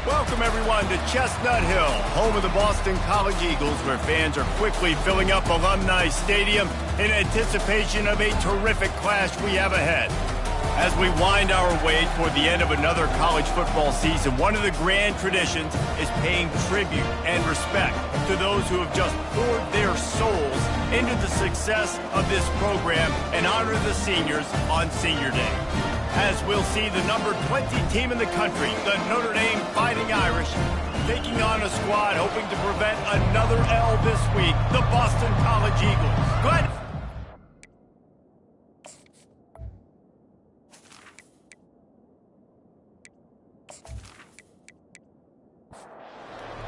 Welcome, everyone, to Chestnut Hill, home of the Boston College Eagles, where fans are quickly filling up Alumni Stadium in anticipation of a terrific clash we have ahead. As we wind our way toward the end of another college football season, one of the grand traditions is paying tribute and respect to those who have just poured their souls into the success of this program and honor the seniors on Senior Day. As we'll see the number 20 team in the country, the Notre Dame Fighting Irish, taking on a squad hoping to prevent another L this week, the Boston College Eagles. Go ahead.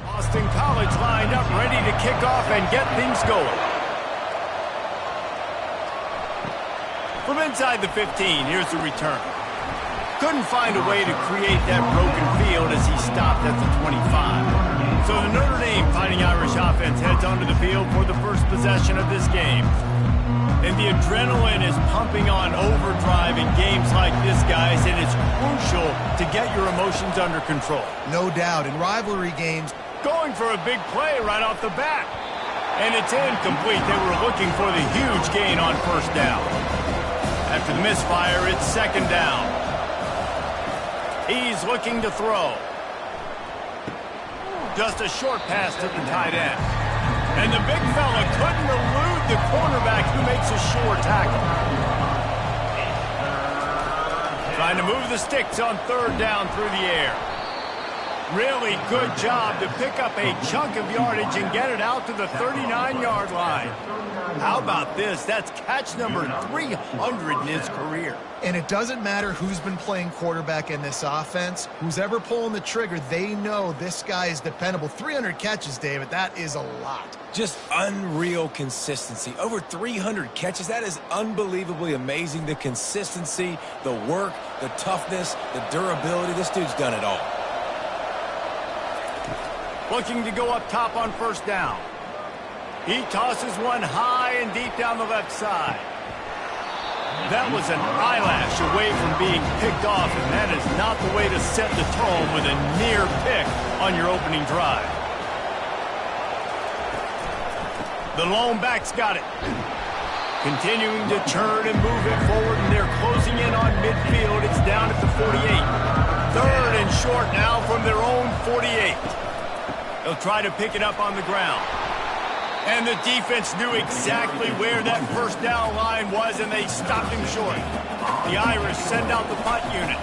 Boston College lined up, ready to kick off and get things going. From inside the 15, here's the return. Couldn't find a way to create that broken field as he stopped at the 25. So the Notre Dame Fighting Irish offense heads onto the field for the first possession of this game. And the adrenaline is pumping on overdrive in games like this, guys, and it's crucial to get your emotions under control. No doubt. In rivalry games, going for a big play right off the bat. And it's incomplete. They were looking for the huge gain on first down. After the misfire, it's second down. He's looking to throw. Just a short pass to the tight end. And the big fella couldn't elude the cornerback who makes a sure tackle. Trying to move the sticks on third down through the air. Really good job to pick up a chunk of yardage and get it out to the 39-yard line. How about this? That's catch number 300 in his career. And it doesn't matter who's been playing quarterback in this offense. Who's ever pulling the trigger, they know this guy is dependable. 300 catches, David, that is a lot. Just unreal consistency. Over 300 catches. That is unbelievably amazing. The consistency, the work, the toughness, the durability. This dude's done it all. Looking to go up top on first down. He tosses one high and deep down the left side. That was an eyelash away from being picked off, and that is not the way to set the tone with a near pick on your opening drive. The lone back's got it. Continuing to turn and move it forward, and they're closing in on midfield. It's down at the 48. Third and short now from their own 48. They'll try to pick it up on the ground. And the defense knew exactly where that first down line was, and they stopped him short. The Irish send out the punt unit.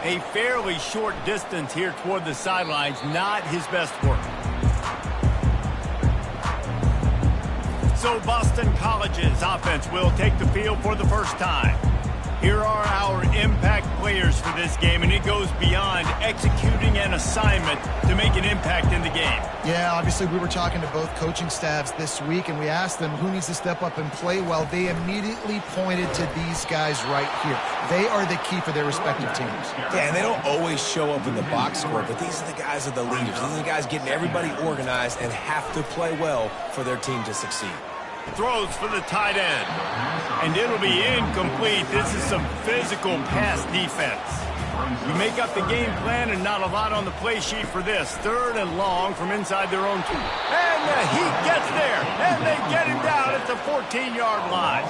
A fairly short distance here toward the sidelines, not his best work. So Boston College's offense will take the field for the first time. Here are our impact players for this game, and it goes beyond executing an assignment to make an impact in the game. Yeah, obviously we were talking to both coaching staffs this week, and we asked them who needs to step up and play well. They immediately pointed to these guys right here. They are the key for their respective teams. Yeah, and they don't always show up in the box score, but these are the guys that are the leaders. These are the guys getting everybody organized and have to play well for their team to succeed. Throws for the tight end. And it'll be incomplete. This is some physical pass defense. You make up the game plan and not a lot on the play sheet for this. 3rd and long from inside their own 2. And the Heat gets there, and they get him down at the 14-yard line.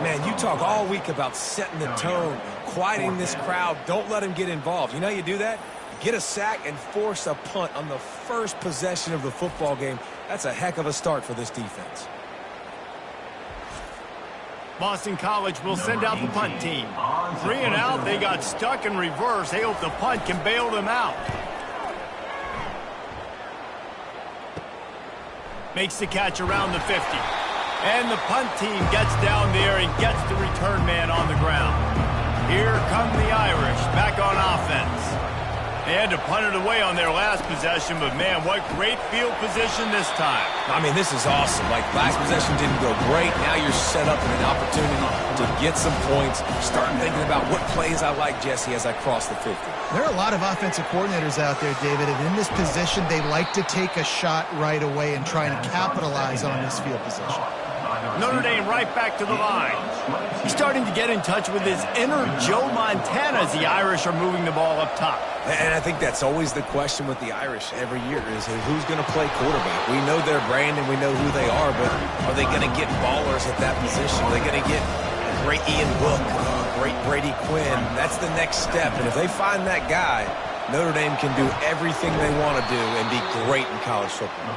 Man, you talk all week about setting the tone, quieting this crowd. Don't let him get involved. You know how you do that? Get a sack and force a punt on the first possession of the football game. That's a heck of a start for this defense. Boston College will send out the punt team. 3 and out, they got stuck in reverse. They hope the punt can bail them out. Makes the catch around the 50. And the punt team gets down there and gets the return man on the ground. Here come the Irish back on offense. They had to punt it away on their last possession, but man, what great field position this time. I mean, this is awesome. Like, last possession didn't go great. Now you're set up with an opportunity to get some points. Start thinking about what plays I like, Jesse, as I cross the 50. There are a lot of offensive coordinators out there, David, and in this position, they like to take a shot right away and try and capitalize on this field position. Notre Dame right back to the line. He's starting to get in touch with his inner Joe Montana as the Irish are moving the ball up top. And I think that's always the question with the Irish every year is who's going to play quarterback. We know their brand and we know who they are, but are they going to get ballers at that position? Are they going to get a great Ian Book, great Brady Quinn? That's the next step. And if they find that guy, Notre Dame can do everything they want to do and be great in college football.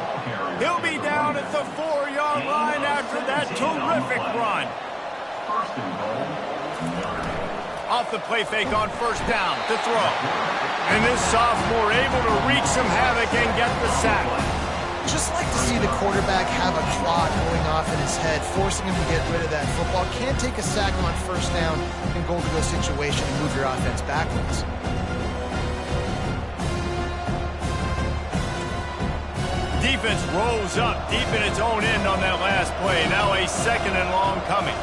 He'll be down at the 4-yard line after that terrific run. Off the play fake on 1st down to throw. And this sophomore able to wreak some havoc and get the sack. Just like to see the quarterback have a clock going off in his head, forcing him to get rid of that football. Can't take a sack on 1st down and goal-to-go situation and move your offense backwards. Defense rolls up deep in its own end on that last play. Now a 2nd and long coming.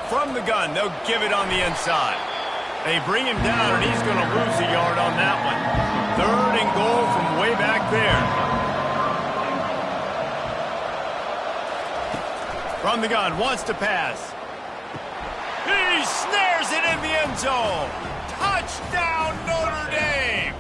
From the gun, they'll give it on the inside. They bring him down, and he's going to lose a yard on that one. 3rd and goal from way back there. From the gun, wants to pass. He snares it in the end zone. Touchdown, Notre Dame.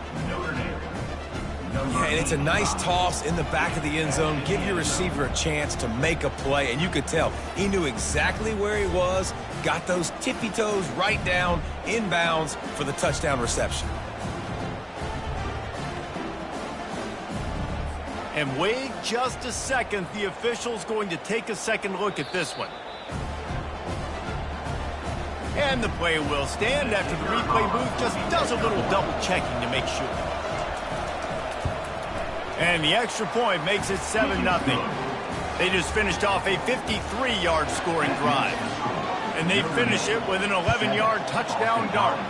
Yeah, and it's a nice toss in the back of the end zone. Give your receiver a chance to make a play, and you could tell he knew exactly where he was, got those tippy toes right down, inbounds for the touchdown reception. And wait just a second, the official's going to take a second look at this one. And the play will stand after the replay booth just does a little double checking to make sure. And the extra point makes it 7-0. They just finished off a 53-yard scoring drive. And they finish it with an 11-yard touchdown dart.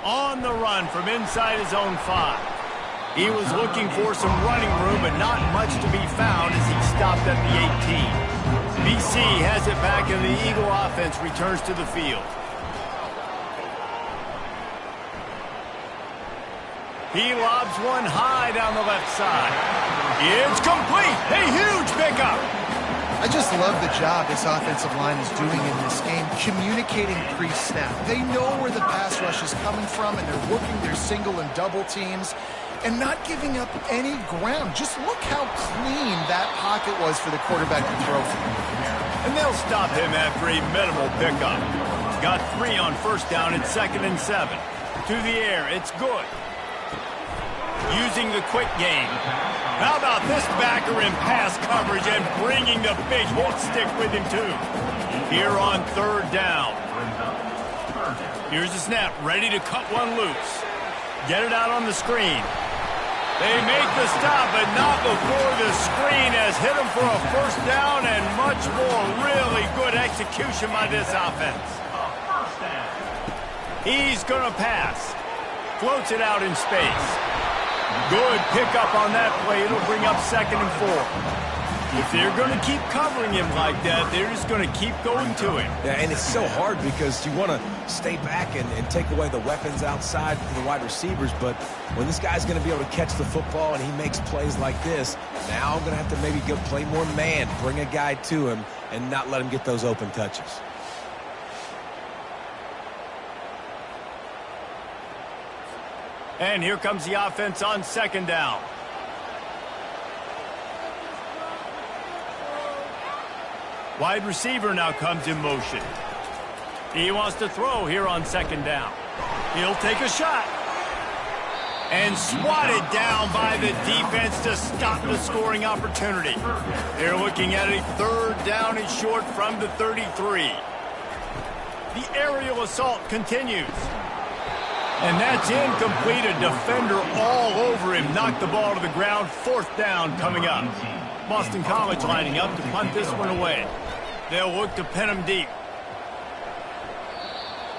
On the run from inside his own 5. He was looking for some running room, but not much to be found as he stopped at the 18. BC has it back, and the Eagle offense returns to the field. He lobs one high down the left side. It's complete. A huge pickup. I just love the job this offensive line is doing in this game, communicating pre-snap. They know where the pass rush is coming from, and they're working their single and double teams and not giving up any ground. Just look how clean that pocket was for the quarterback to throw from. And they'll stop him after a minimal pickup. Got 3 on 1st down. It's 2nd and 7. To the air. It's good. Using the quick game. How about this backer in pass coverage and bringing the big hit stick with him too. Here on 3rd down. Here's the snap, ready to cut one loose. Get it out on the screen. They make the stop, but not before the screen has hit him for a 1st down and much more. Really good execution by this offense. He's going to pass. Floats it out in space. Good pickup on that play. It'll bring up 2nd and 4. If they're going to keep covering him like that, they're just going to keep going to him. Yeah, and it's so hard because you want to stay back and take away the weapons outside for the wide receivers, but when this guy's going to be able to catch the football and he makes plays like this, now I'm going to have to maybe go play more man, bring a guy to him, and not let him get those open touches. And here comes the offense on second down. Wide receiver now comes in motion. He wants to throw here on second down. He'll take a shot. And swatted down by the defense to stop the scoring opportunity. They're looking at a third down and short from the 33. The aerial assault continues. And that's incomplete. A defender all over him. Knocked the ball to the ground. Fourth down coming up. Boston College lining up to punt this one away. They'll look to pin him deep.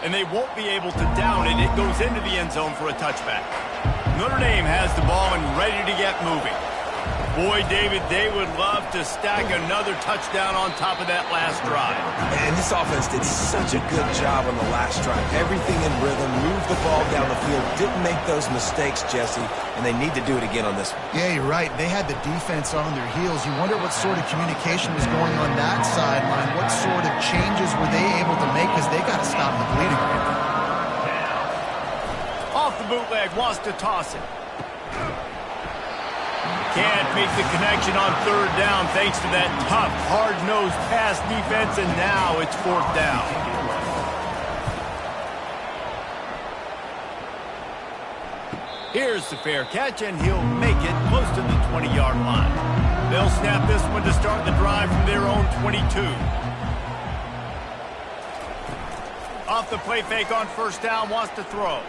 And they won't be able to down it. It goes into the end zone for a touchback. Notre Dame has the ball and ready to get moving. Boy, David, they would love to stack another touchdown on top of that last drive. And this offense did such a good job on the last drive. Everything in rhythm, moved the ball down the field, didn't make those mistakes, Jesse, and they need to do it again on this one. Yeah, you're right. They had the defense on their heels. You wonder what sort of communication was going on that sideline. What sort of changes were they able to make, because they got to stop the bleeding right now. Off the bootleg, wants to toss it. Can't make the connection on third down thanks to that tough, hard-nosed pass defense, and now it's fourth down. Here's the fair catch, and he'll make it close to the 20-yard line. They'll snap this one to start the drive from their own 22. Off the play fake on first down, wants to throw.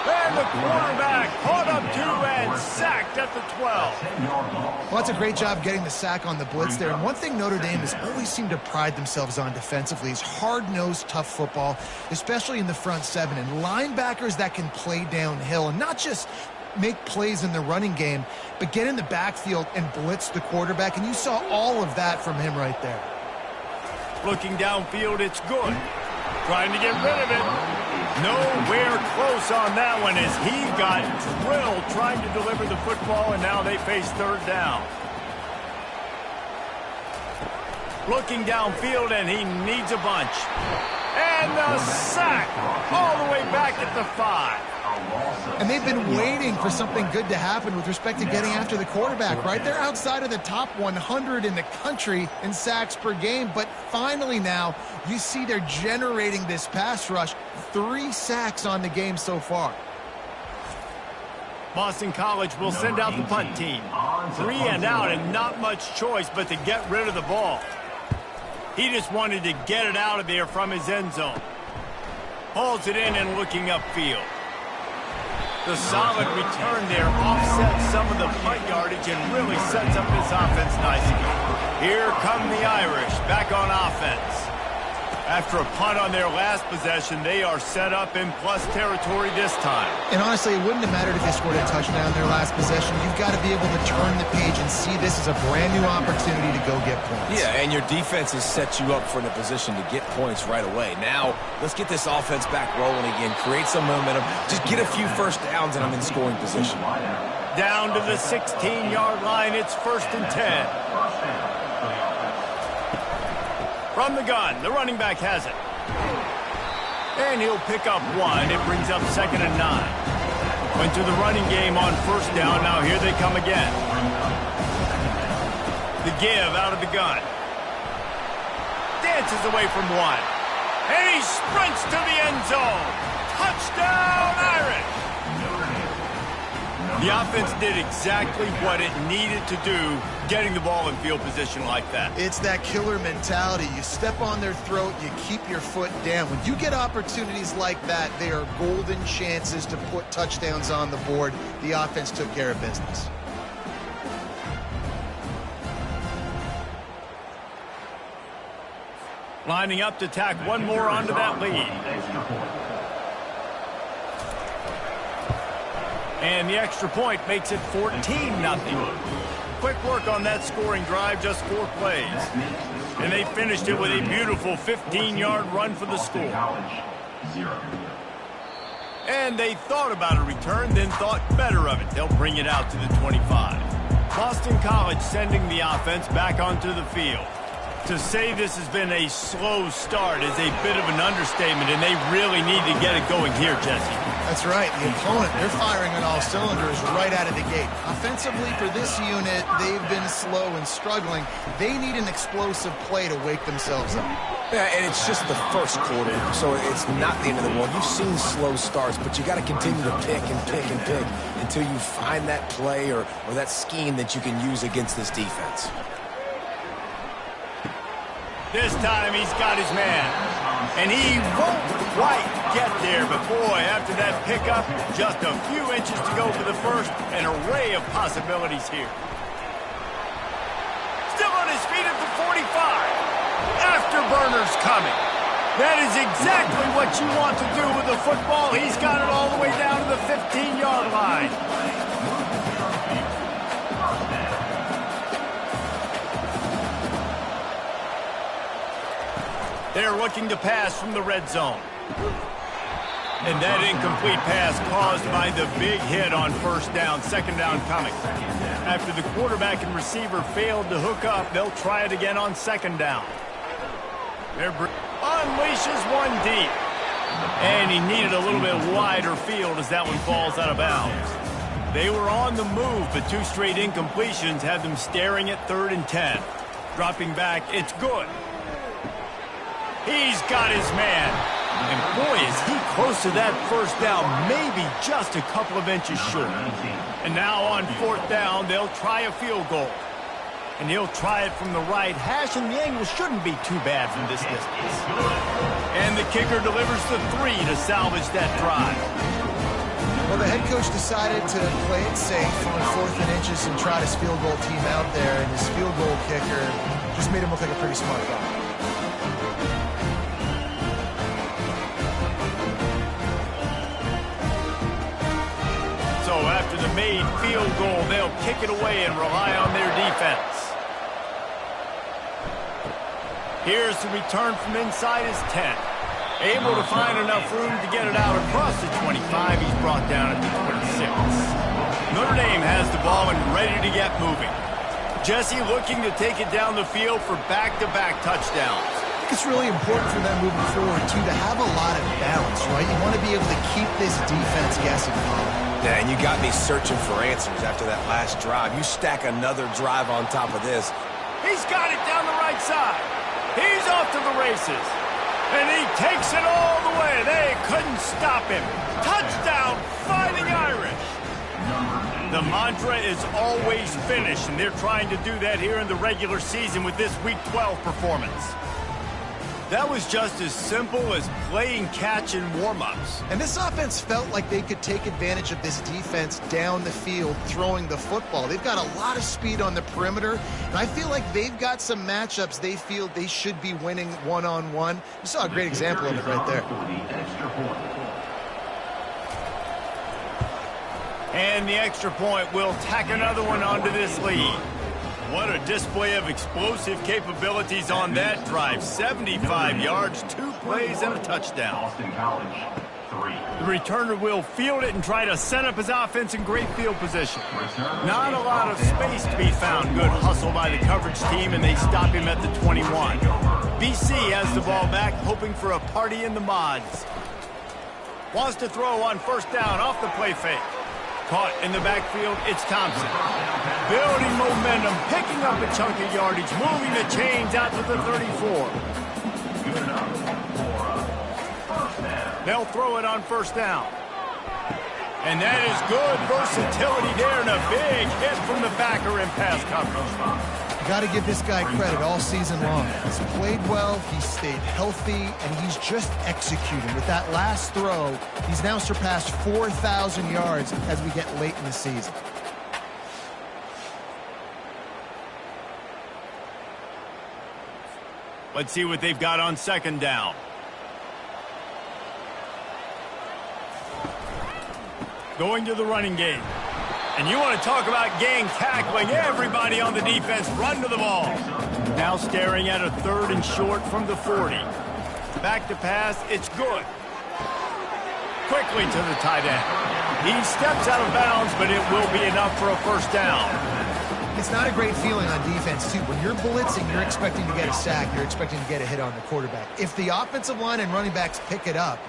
And the quarterback caught up to and sacked at the 12. Well, that's a great job getting the sack on the blitz there. And one thing Notre Dame has always seemed to pride themselves on defensively is hard-nosed, tough football, especially in the front seven. And linebackers that can play downhill and not just make plays in the running game, but get in the backfield and blitz the quarterback. And you saw all of that from him right there. Looking downfield, it's good. Trying to get rid of it. Nowhere close on that one as he got drilled trying to deliver the football, and now they face third down. Looking downfield, and he needs a bunch. And the sack all the way back at the 5. And they've been waiting for something good to happen with respect to getting after the quarterback, right? They're outside of the top 100 in the country in sacks per game, but finally now you see they're generating this pass rush. 3 sacks on the game so far. Boston College will send out the punt team. 3 and out, and not much choice but to get rid of the ball. He just wanted to get it out of there from his end zone. Hauls it in and looking upfield. The solid return there offsets some of the punt yardage and really sets up this offense nicely. Here come the Irish back on offense. After a punt on their last possession, they are set up in plus territory this time. And honestly, it wouldn't have mattered if they scored a touchdown in their last possession. You've got to be able to turn the page and see this as a brand new opportunity to go get points. Yeah, and your defense has set you up for a position to get points right away. Now, let's get this offense back rolling again, create some momentum, just get a few first downs, and I'm in scoring position. Down to the 16-yard line, it's 1st and 10. From the gun, the running back has it. And he'll pick up 1. It brings up 2nd and 9. Went to the running game on first down. Now here they come again. The give out of the gun. Dances away from 1. And he sprints to the end zone. Touchdown, Irish! The offense did exactly what it needed to do, getting the ball in field position like that. It's that killer mentality. You step on their throat, you keep your foot down. When you get opportunities like that, they are golden chances to put touchdowns on the board. The offense took care of business. Lining up to tack one more onto that lead. And the extra point makes it 14-0. Quick work on that scoring drive, just 4 plays. And they finished it with a beautiful 15-yard run for the score. And they thought about a return, then thought better of it. They'll bring it out to the 25. Boston College sending the offense back onto the field. To say this has been a slow start is a bit of an understatement, and they really need to get it going here, Jesse. That's right. The opponent, they're firing on all cylinders right out of the gate. Offensively, for this unit, they've been slow and struggling. They need an explosive play to wake themselves up. Yeah, and it's just the first quarter, so it's not the end of the world. You've seen slow starts, but you got to continue to pick and pick and pick until you find that play or that scheme that you can use against this defense. This time he's got his man, and he won't quite get there. But boy, after that pickup, just a few inches to go for the first. An array of possibilities here. Still on his feet at the 45. Afterburners coming. That is exactly what you want to do with the football. He's got it all the way down to the 15-yard line. They're looking to pass from the red zone. And that incomplete pass caused by the big hit on first down, second down coming. After the quarterback and receiver failed to hook up, they'll try it again on second down. Unleashes one deep. And he needed a little bit wider field as that one falls out of bounds. They were on the move, but two straight incompletions had them staring at 3rd and 10. Dropping back, it's good. He's got his man. And boy, is he close to that first down, maybe just a couple of inches short. And now on 4th down, they'll try a field goal. And he'll try it from the right hash, and the angle shouldn't be too bad from this distance. And the kicker delivers the 3 to salvage that drive. Well, the head coach decided to play it safe on 4th and inches and try his field goal team out there, and his field goal kicker just made him look like a pretty smart guy. So after the made field goal, they'll kick it away and rely on their defense. Here's the return from inside his 10. Able to find enough room to get it out across the 25. He's brought down at the 26. Notre Dame has the ball and ready to get moving. Jesse looking to take it down the field for back-to-back touchdowns. I think it's really important for them moving forward, too, to have a lot of balance, right? You want to be able to keep this defense guessing. Yeah, and you got me searching for answers after that last drive. You stack another drive on top of this. He's got it down the right side. He's off to the races. And he takes it all the way. They couldn't stop him. Touchdown, Fighting Irish. The mantra is always finish, and they're trying to do that here in the regular season with this Week 12 performance. That was just as simple as playing catch in warm-ups. And this offense felt like they could take advantage of this defense down the field, throwing the football. They've got a lot of speed on the perimeter, and I feel like they've got some matchups they feel they should be winning one-on-one. You saw a great example of it right there. And the extra point will tack another one onto this lead. What a display of explosive capabilities on that drive. 75 yards, 2 plays, and a touchdown. The returner will field it and try to set up his offense in great field position. Not a lot of space to be found. Good hustle by the coverage team, and they stop him at the 21. BC has the ball back, hoping for a party in the mods. Wants to throw on first down off the play fake. Caught in the backfield, it's Thompson. Building momentum, picking up a chunk of yardage, moving the chains out to the 34. They'll throw it on first down. And that is good versatility there, and a big hit from the backer in pass coverage. Got to give this guy credit all season long. He's played well, he's stayed healthy, and he's just executing. With that last throw, he's now surpassed 4,000 yards as we get late in the season. Let's see what they've got on second down. Going to the running game. And you want to talk about gang tackling. Everybody on the defense run to the ball. Now staring at a 3rd and short from the 40. Back to pass, it's good. Quickly to the tight end. He steps out of bounds, but it will be enough for a first down. It's not a great feeling on defense, too. When you're blitzing, you're expecting to get a sack. You're expecting to get a hit on the quarterback. If the offensive line and running backs pick it up,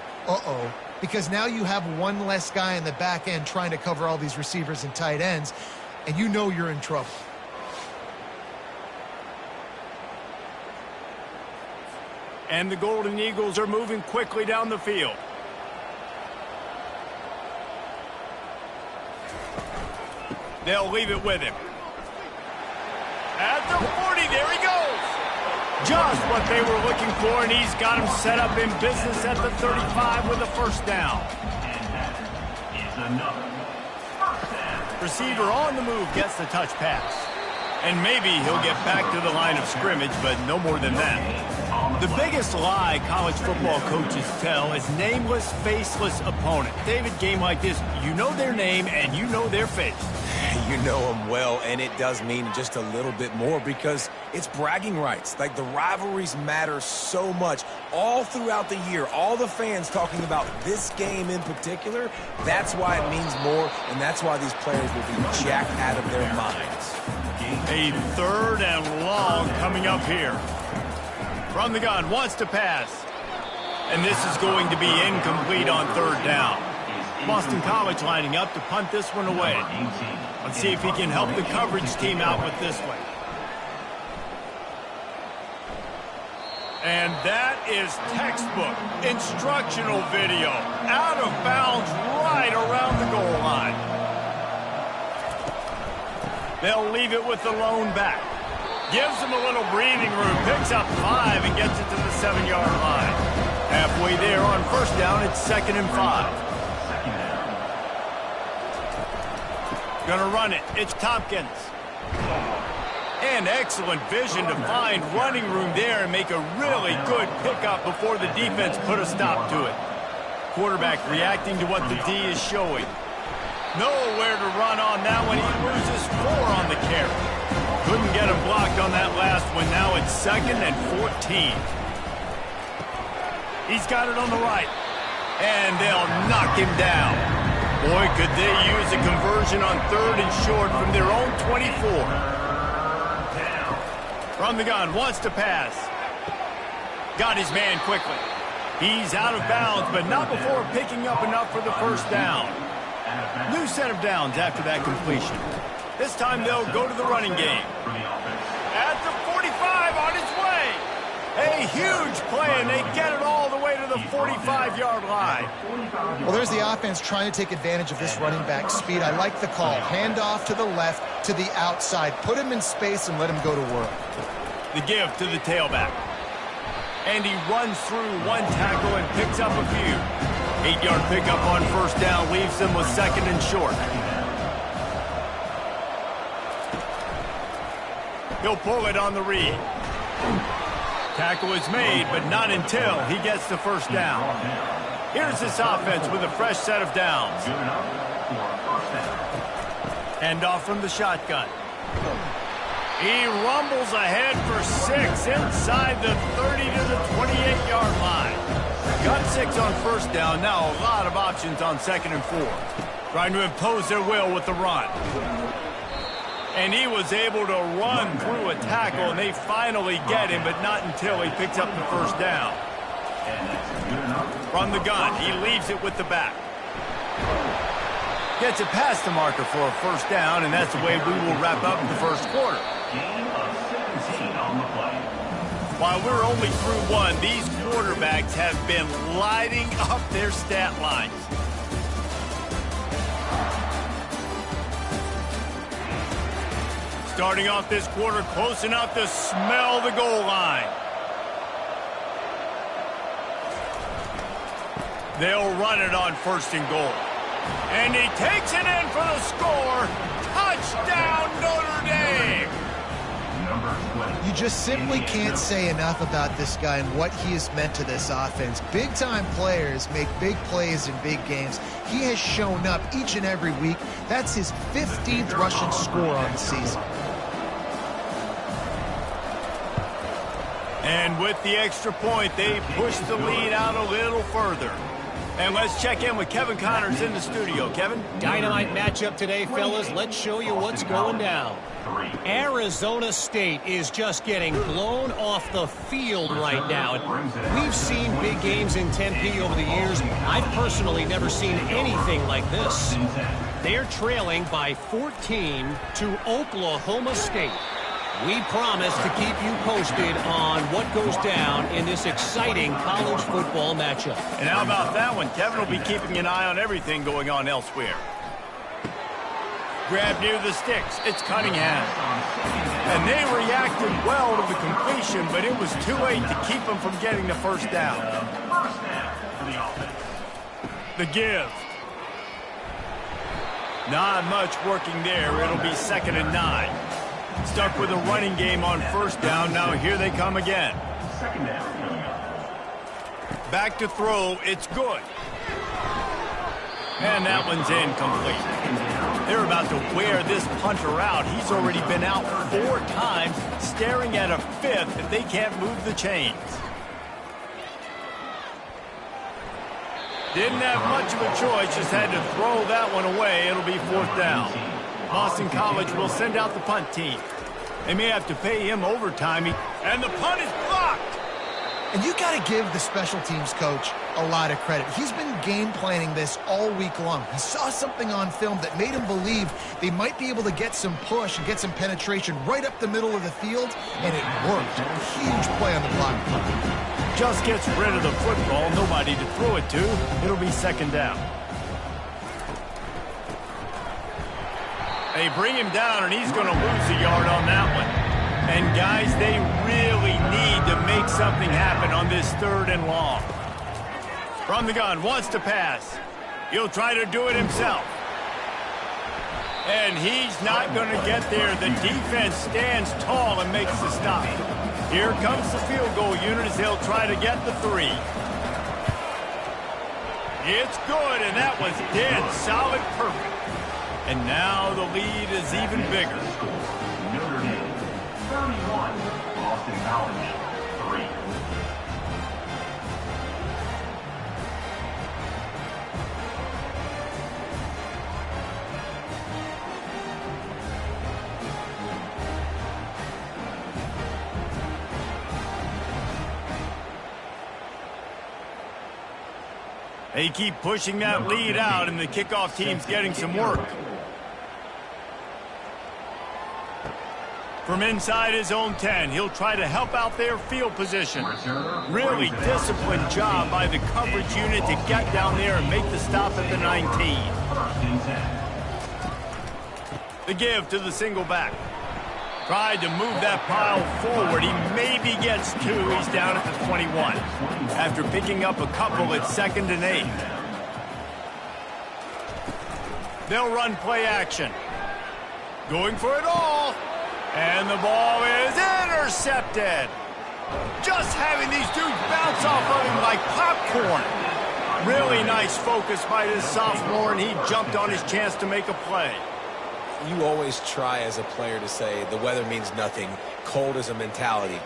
because now you have one less guy in the back end trying to cover all these receivers and tight ends, and you know you're in trouble. And the Golden Eagles are moving quickly down the field. They'll leave it with him. At the 40, there he goes. Just what they were looking for, and he's got him set up in business at the 35 with a first down. And that is another first down. Receiver on the move gets the touch pass. And maybe he'll get back to the line of scrimmage, but no more than that. The biggest lie college football coaches tell is nameless, faceless opponent. David, game like this, you know their name and you know their face. You know them well, and it does mean just a little bit more because it's bragging rights. Like, the rivalries matter so much all throughout the year. All the fans talking about this game in particular, that's why it means more, and that's why these players will be jacked out of their minds. A third and long coming up here. From the gun, wants to pass. And this is going to be incomplete on third down. Boston College lining up to punt this one away. Let's see if he can help the coverage team out with this one. And that is textbook instructional video. Out of bounds right around the goal line. They'll leave it with the lone back. Gives him a little breathing room. Picks up 5 and gets it to the 7-yard line. Halfway there on first down, it's 2nd and 5. Gonna run it. It's Tompkins. And excellent vision to find running room there and make a really good pickup before the defense put a stop to it. Quarterback reacting to what the D is showing. Nowhere to run on that one. He loses 4 on the carry. Couldn't get him blocked on that last one. Now it's 2nd and 14. He's got it on the right. And they'll knock him down. Boy, could they use a conversion on 3rd and short from their own 24. From the gun, wants to pass. Got his man quickly. He's out of bounds, but not before picking up enough for the first down. New set of downs after that completion. This time they'll go to the running game. At the 45, on his way. A huge play, and they get it all the way to the 45-yard line. Well, there's the offense trying to take advantage of this running back speed. I like the call. Hand off to the left, to the outside. Put him in space and let him go to work. The give to the tailback. And he runs through one tackle and picks up a few. 8-yard pickup on first down leaves them with 2nd and short. He'll pull it on the read. Tackle is made, but not until he gets the first down. Here's this offense with a fresh set of downs. Hand off from the shotgun. He rumbles ahead for 6 inside the 30 to the 28-yard line. Got 6 on first down. Now a lot of options on 2nd and 4. Trying to impose their will with the run. And he was able to run through a tackle, and they finally get him, but not until he picks up the first down. From the gun, he leaves it with the back. Gets it past the marker for a first down, and that's the way we will wrap up the first quarter. While we're only through one, these quarterbacks have been lighting up their stat lines. Starting off this quarter close enough to smell the goal line. They'll run it on 1st and goal. And he takes it in for the score. Touchdown, Notre Dame! You just simply can't say enough about this guy and what he has meant to this offense. Big-time players make big plays in big games. He has shown up each and every week. That's his 15th rushing score on the season. And with the extra point, they push the lead out a little further. And let's check in with Kevin Connors in the studio. Kevin? Dynamite matchup today, fellas. Let's show you what's going down. Arizona State is just getting blown off the field right now. We've seen big games in Tempe over the years. I've personally never seen anything like this. They're trailing by 14 to Oklahoma State. We promise to keep you posted on what goes down in this exciting college football matchup. And how about that one? Kevin will be keeping an eye on everything going on elsewhere. Grab near the sticks. It's Cunningham. And they reacted well to the completion, but it was too late to keep them from getting the first down. The give. Not much working there. It'll be 2nd and 9. Stuck with a running game on first down. Now here they come again. Back to throw. It's good. And that one's incomplete. They're about to wear this punter out. He's already been out 4 times, staring at a 5th if they can't move the chains. Didn't have much of a choice, just had to throw that one away. It'll be 4th down. Boston College will send out the punt team. They may have to pay him overtime. And the punt is blocked. And you got to give the special teams coach a lot of credit. He's been game planning this all week long. He saw something on film that made him believe they might be able to get some push and get some penetration right up the middle of the field, and it worked. A huge play on the block. Just gets rid of the football. Nobody to throw it to. It'll be 2nd down. They bring him down, and he's going to lose a yard on that one. And, guys, they really need to make something happen on this 3rd and long. From the gun, wants to pass. He'll try to do it himself. And he's not going to get there. The defense stands tall and makes the stop. Here comes the field goal unit as they'll try to get the 3. It's good, and that was dead solid, perfect. And now the lead is even bigger. Notre Dame, 31. Boston College, 3. They keep pushing that lead out, and the kickoff team's getting some work. From inside his own 10, he'll try to help out their field position. Really disciplined job by the coverage unit to get down there and make the stop at the 19. The give to the single back. Tried to move that pile forward. He maybe gets 2. He's down at the 21. After picking up a couple, it's 2nd and 8. They'll run play action. Going for it all. And the ball is intercepted. Just having these dudes bounce off of him like popcorn. Really nice focus by this sophomore, and he jumped on his chance to make a play. You always try as a player to say the weather means nothing. Cold is a mentality.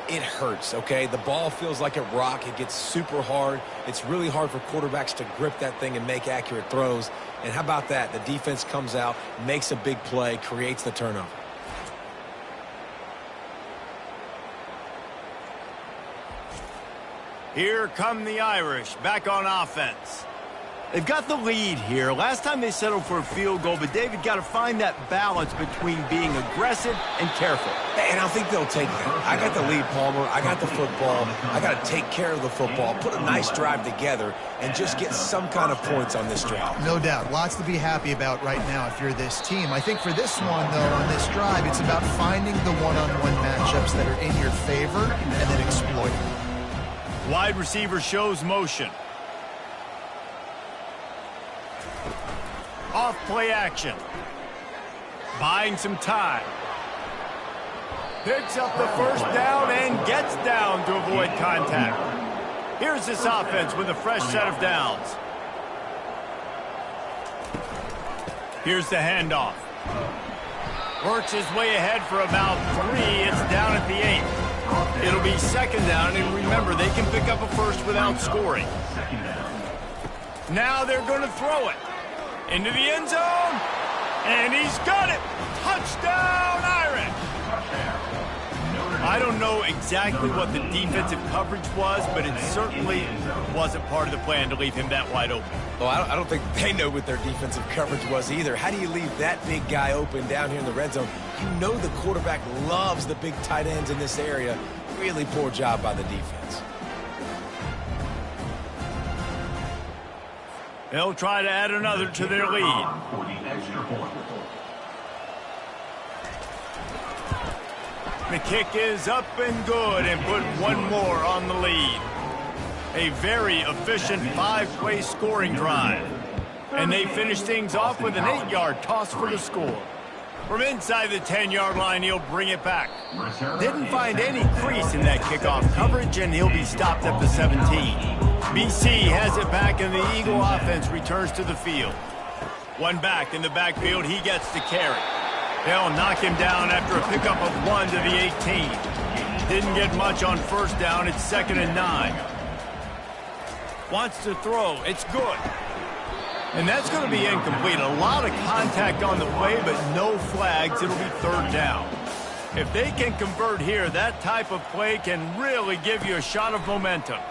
It hurts, okay? The ball feels like a rock. It gets super hard. It's really hard for quarterbacks to grip that thing and make accurate throws. And how about that? The defense comes out, makes a big play, creates the turnover. Here come the Irish, back on offense. They've got the lead here. Last time they settled for a field goal, but David got to find that balance between being aggressive and careful. And I think they'll take that. I got the lead, Palmer. I got the football. I got to take care of the football, put a nice drive together, and just get some kind of points on this drive. No doubt. Lots to be happy about right now if you're this team. I think for this one, though, on this drive, it's about finding the one-on-one matchups that are in your favor and then exploiting them. Wide receiver shows motion. Off play action. Buying some time. Picks up the first down and gets down to avoid contact. Here's this offense with a fresh set of downs. Here's the handoff. Works his way ahead for about 3. It's down at the 8. It'll be 2nd down, and remember, they can pick up a first without scoring. Now they're going to throw it. Into the end zone. And he's got it. Touchdown, Irish. I don't know exactly what the defensive coverage was, but it certainly wasn't part of the plan to leave him that wide open. Well, I don't think they know what their defensive coverage was either. How do you leave that big guy open down here in the red zone? You know the quarterback loves the big tight ends in this area. Really poor job by the defense. They'll try to add another to their lead. The kick is up and good and put one more on the lead. A very efficient 5-play scoring drive. And they finish things off with an 8-yard toss for the score. From inside the 10-yard line, he'll bring it back. Didn't find any crease in that kickoff coverage, and he'll be stopped at the 17. BC has it back, and the Eagle offense returns to the field. One back in the backfield, he gets the carry. They'll knock him down after a pickup of 1 to the 18. Didn't get much on first down. It's 2nd and 9. Wants to throw. It's good. And that's going to be incomplete. A lot of contact on the play, but no flags. It'll be 3rd down. If they can convert here, that type of play can really give you a shot of momentum.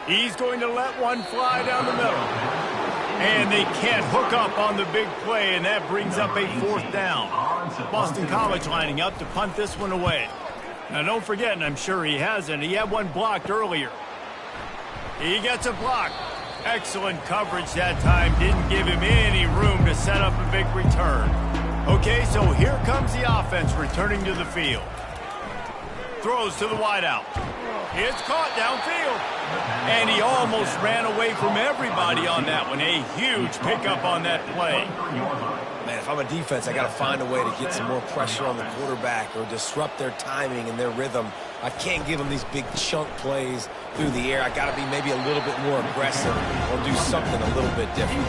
He's going to let one fly down the middle. And they can't hook up on the big play, and that brings up a 4th down. Boston College lining up to punt this one away. Now, don't forget, and I'm sure he hasn't, he had one blocked earlier. He gets a block. Excellent coverage that time. Didn't give him any room to set up a big return. Okay, so here comes the offense returning to the field. Throws to the wideout. It's caught downfield. And he almost ran away from everybody on that one. A huge pickup on that play. Man, if I'm a defense, I got to find a way to get some more pressure on the quarterback or disrupt their timing and their rhythm. I can't give them these big chunk plays through the air. I got to be maybe a little bit more aggressive or do something a little bit different.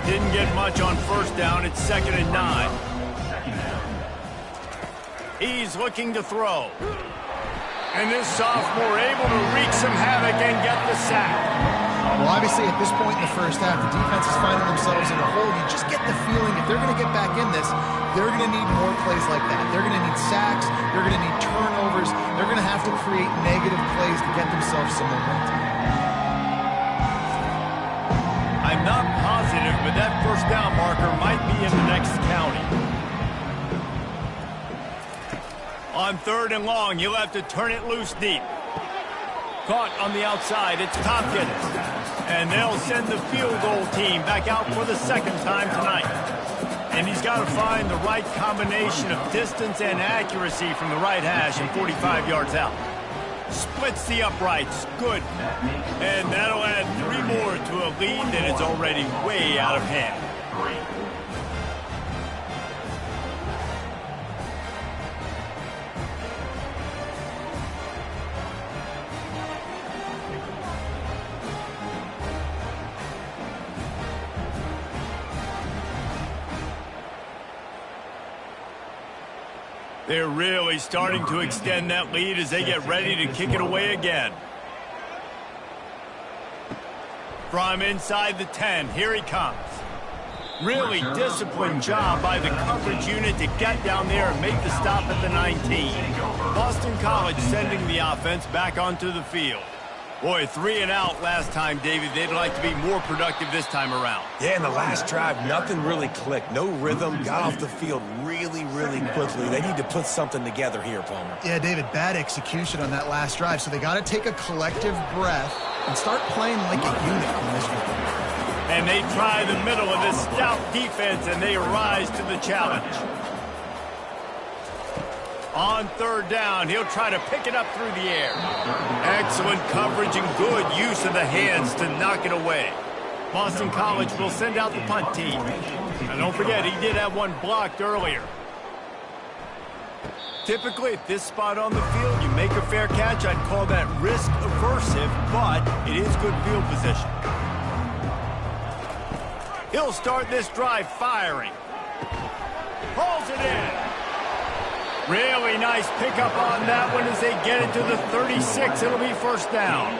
Didn't get much on first down. It's 2nd and 9. He's looking to throw. And this sophomore able to wreak some havoc and get the sack. Well, obviously, at this point in the first half, the defense is finding themselves in a hole. You just get the feeling if they're going to get back in this, they're going to need more plays like that. They're going to need sacks. They're going to need turnovers. They're going to have to create negative plays to get themselves some momentum. I'm not positive, but that first down marker might be in the next county. On 3rd and long, you'll have to turn it loose deep. Caught on the outside, it's Tompkins. And they'll send the field goal team back out for the 2nd time tonight. And he's got to find the right combination of distance and accuracy from the right hash and 45 yards out. Splits the uprights, good. And that'll add 3 more to a lead that is already way out of hand. They're really starting to extend that lead as they get ready to kick it away again. From inside the 10, here he comes. Really disciplined job by the coverage unit to get down there and make the stop at the 19. Boston College sending the offense back onto the field. Boy, 3 and out last time, David. They'd like to be more productive this time around. Yeah, in the last drive, nothing really clicked. No rhythm, got off the field really, really quickly. They need to put something together here, Palmer. Yeah, David, bad execution on that last drive, so they got to take a collective breath and start playing like a unit from this one. And they try the middle of this stout defense, and they rise to the challenge. On 3rd down, he'll try to pick it up through the air. Excellent coverage and good use of the hands to knock it away. Boston College will send out the punt team. And don't forget, he did have one blocked earlier. Typically, at this spot on the field, you make a fair catch. I'd call that risk aversive, but it is good field position. He'll start this drive firing. Pulls it in. Really nice pickup on that one as they get it to the 36. It'll be 1st down.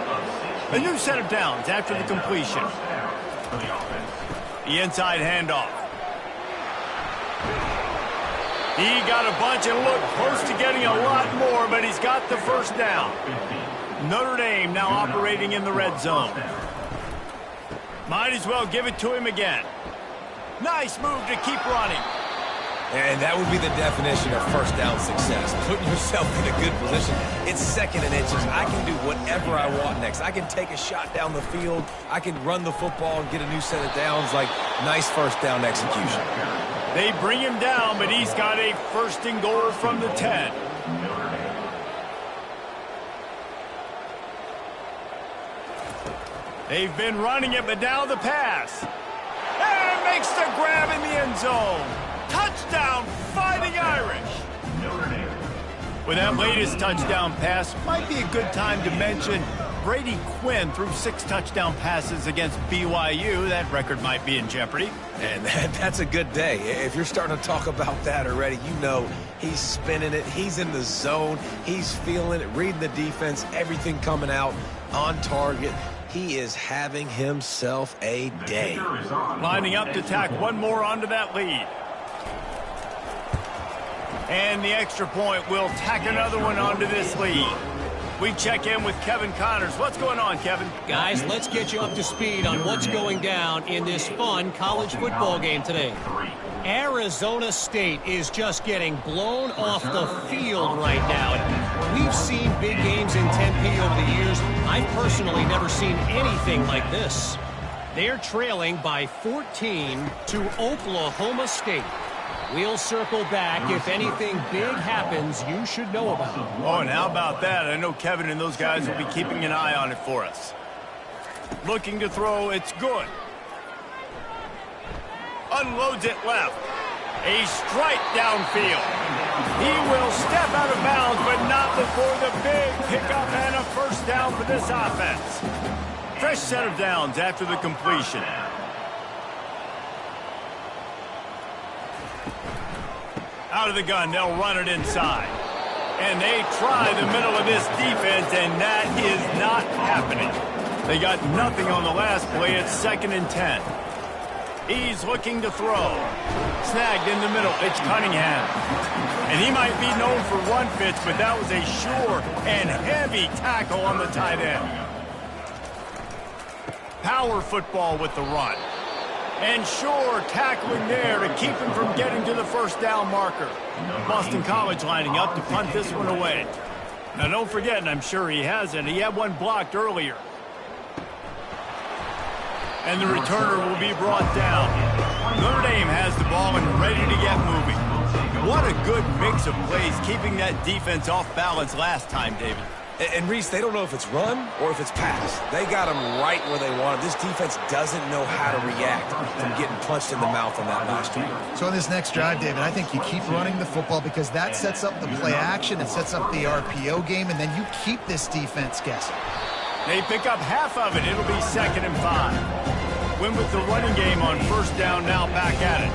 A new set of downs after the completion. for the offense. The inside handoff. He got a bunch and looked close to getting a lot more, but he's got the first down. Notre Dame now operating in the red zone. Might as well give it to him again. Nice move to keep running. And that would be the definition of first down success. Putting yourself in a good position. It's second and inches. I can do whatever I want next. I can take a shot down the field. I can run the football and get a new set of downs. Like, nice first down execution. They bring him down, but he's got a first and goal from the 10. They've been running it, but now the pass. And makes the grab in the end zone. Touchdown, Fighting Irish. With that latest touchdown pass, might be a good time to mention Brady Quinn threw 6 touchdown passes against BYU. That record might be in jeopardy. And that's a good day. If you're starting to talk about that already, you know he's spinning it. He's in the zone. He's feeling it, reading the defense, everything coming out on target. He is having himself a day. Lining up to tack one more onto that lead. And the extra point will tack another one onto this lead. We check in with Kevin Connors. What's going on, Kevin? Guys, let's get you up to speed on what's going down in this fun college football game today. Arizona State is just getting blown off the field right now. And we've seen big games in Tempe over the years. I've personally never seen anything like this. They're trailing by 14 to Oklahoma State. We'll circle back if anything big happens you should know about. Oh, and how about that? I know Kevin and those guys will be keeping an eye on it for us. Looking to throw, it's good. Unloads it left. A strike downfield. He will step out of bounds, but not before the big pickup and a first down for this offense. Fresh set of downs after the completion. Out of the gun, they'll run it inside. And they try the middle of this defense, and that is not happening. They got nothing on the last play. It's 2nd and 10. He's looking to throw. Snagged in the middle. It's Cunningham. And he might be known for run fits, but that was a sure and heavy tackle on the tight end. Power football with the run. And sure, tackling there to keep him from getting to the first down marker. Boston College lining up to punt this one away. Now, don't forget, and I'm sure he hasn't, he had one blocked earlier. And the returner will be brought down. Notre Dame has the ball and ready to get moving. What a good mix of plays, keeping that defense off balance last time, David. And Reese, they don't know if it's run or if it's pass. They got them right where they want them. This defense doesn't know how to react from getting punched in the mouth on that last drive. So on this next drive, David, I think you keep running the football because that sets up the play action, it sets up the RPO game, and then you keep this defense guessing. They pick up half of it. It'll be 2nd and 5. Win with the running game on first down, now back at it.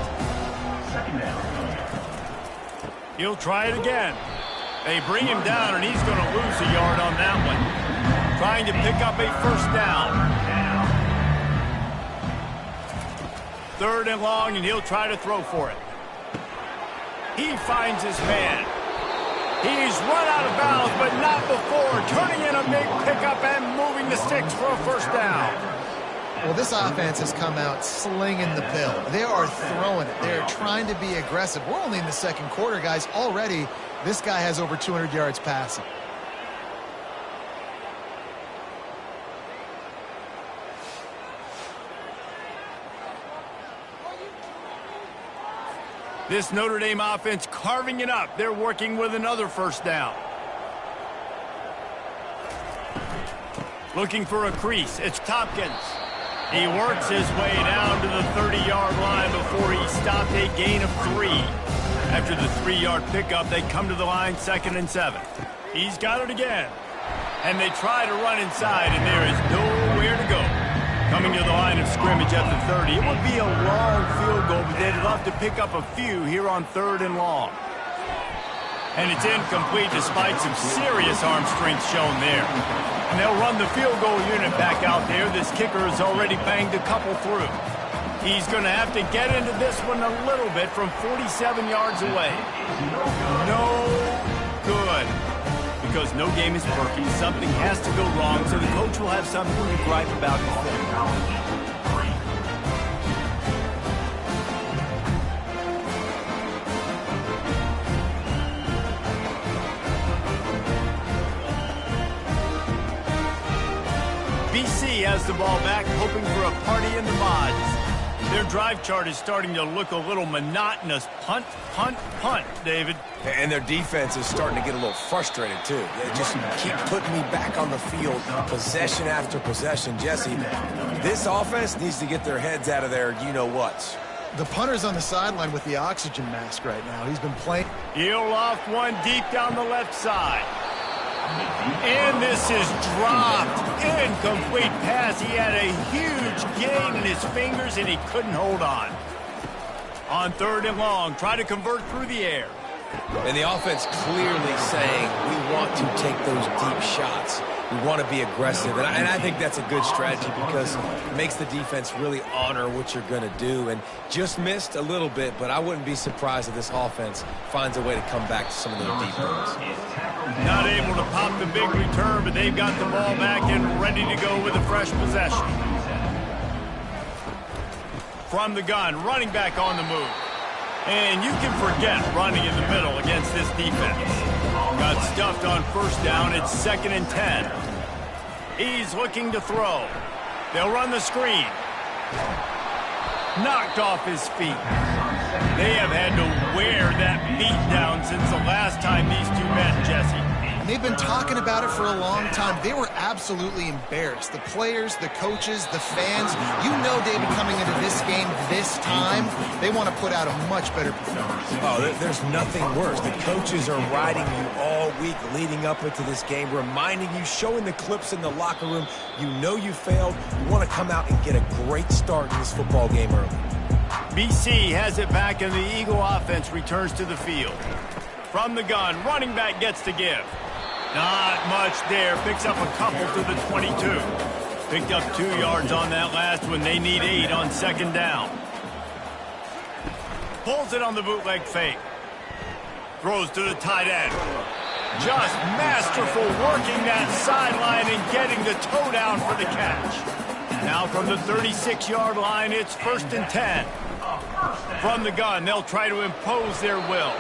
He'll try it again. They bring him down, and he's going to lose a yard on that one. Trying to pick up a first down. 3rd and long, and he'll try to throw for it. He finds his man. He's run out of bounds, but not before. Turning in a big pickup and moving the sticks for a first down. Well, this offense has come out slinging the pill. They are throwing it. They're trying to be aggressive. We're only in the 2nd quarter, guys. Already, this guy has over 200 yards passing. This Notre Dame offense carving it up. They're working with another first down. Looking for a crease. It's Tompkins. He works his way down to the 30-yard line before he stopped a gain of 3. After the 3-yard pickup, they come to the line 2nd and 7. He's got it again. And they try to run inside, and there is nowhere to go. Coming to the line of scrimmage at the 30. It would be a long field goal, but they'd love to pick up a few here on 3rd and long. And it's incomplete despite some serious arm strength shown there. And they'll run the field goal unit back out there. This kicker has already banged a couple through. He's going to have to get into this one a little bit from 47 yards away. No good. Because no game is working, something has to go wrong, so the coach will have something to gripe about the film. BC has the ball back, hoping for a party in the mods. Their drive chart is starting to look a little monotonous. Punt, punt, punt, David. And their defense is starting to get a little frustrated, too. They just keep putting me back on the field, possession after possession. Jesse, this offense needs to get their heads out of their you-know-whats. The punter's on the sideline with the oxygen mask right now. He's been playing. He'll loft one deep down the left side. And this is dropped. Incomplete pass. He had a huge gain in his fingers, and he couldn't hold on. On 3rd and long, try to convert through the air. And the offense clearly saying, we want to take those deep shots. We want to be aggressive. And I think that's a good strategy because it makes the defense really honor what you're going to do. And just missed a little bit, but I wouldn't be surprised if this offense finds a way to come back to some of those deep runs. Not able to pop the big return, but they've got the ball back and ready to go with a fresh possession. From the gun, running back on the move. And you can forget running in the middle against this defense. Got stuffed on 1st down. It's 2nd and 10. He's looking to throw. They'll run the screen. Knocked off his feet. They have had to wear that beat down since the last time these two met, Jesse. And they've been talking about it for a long time. They were absolutely embarrassed. The players, the coaches, the fans. You know, David, coming into this game this time, they want to put out a much better performance. Oh, there's nothing worse. The coaches are riding you all week leading up into this game, reminding you, showing the clips in the locker room. You know you failed. You want to come out and get a great start in this football game early. BC has it back, and the Eagle offense returns to the field. From the gun, running back gets to give. Not much there. Picks up a couple to the 22. Picked up 2 yards on that last one. They need 8 on 2nd down. Pulls it on the bootleg fake. Throws to the tight end. Just masterful working that sideline and getting the toe down for the catch. Now from the 36-yard line, it's 1st and 10. From the gun, they'll try to impose their will.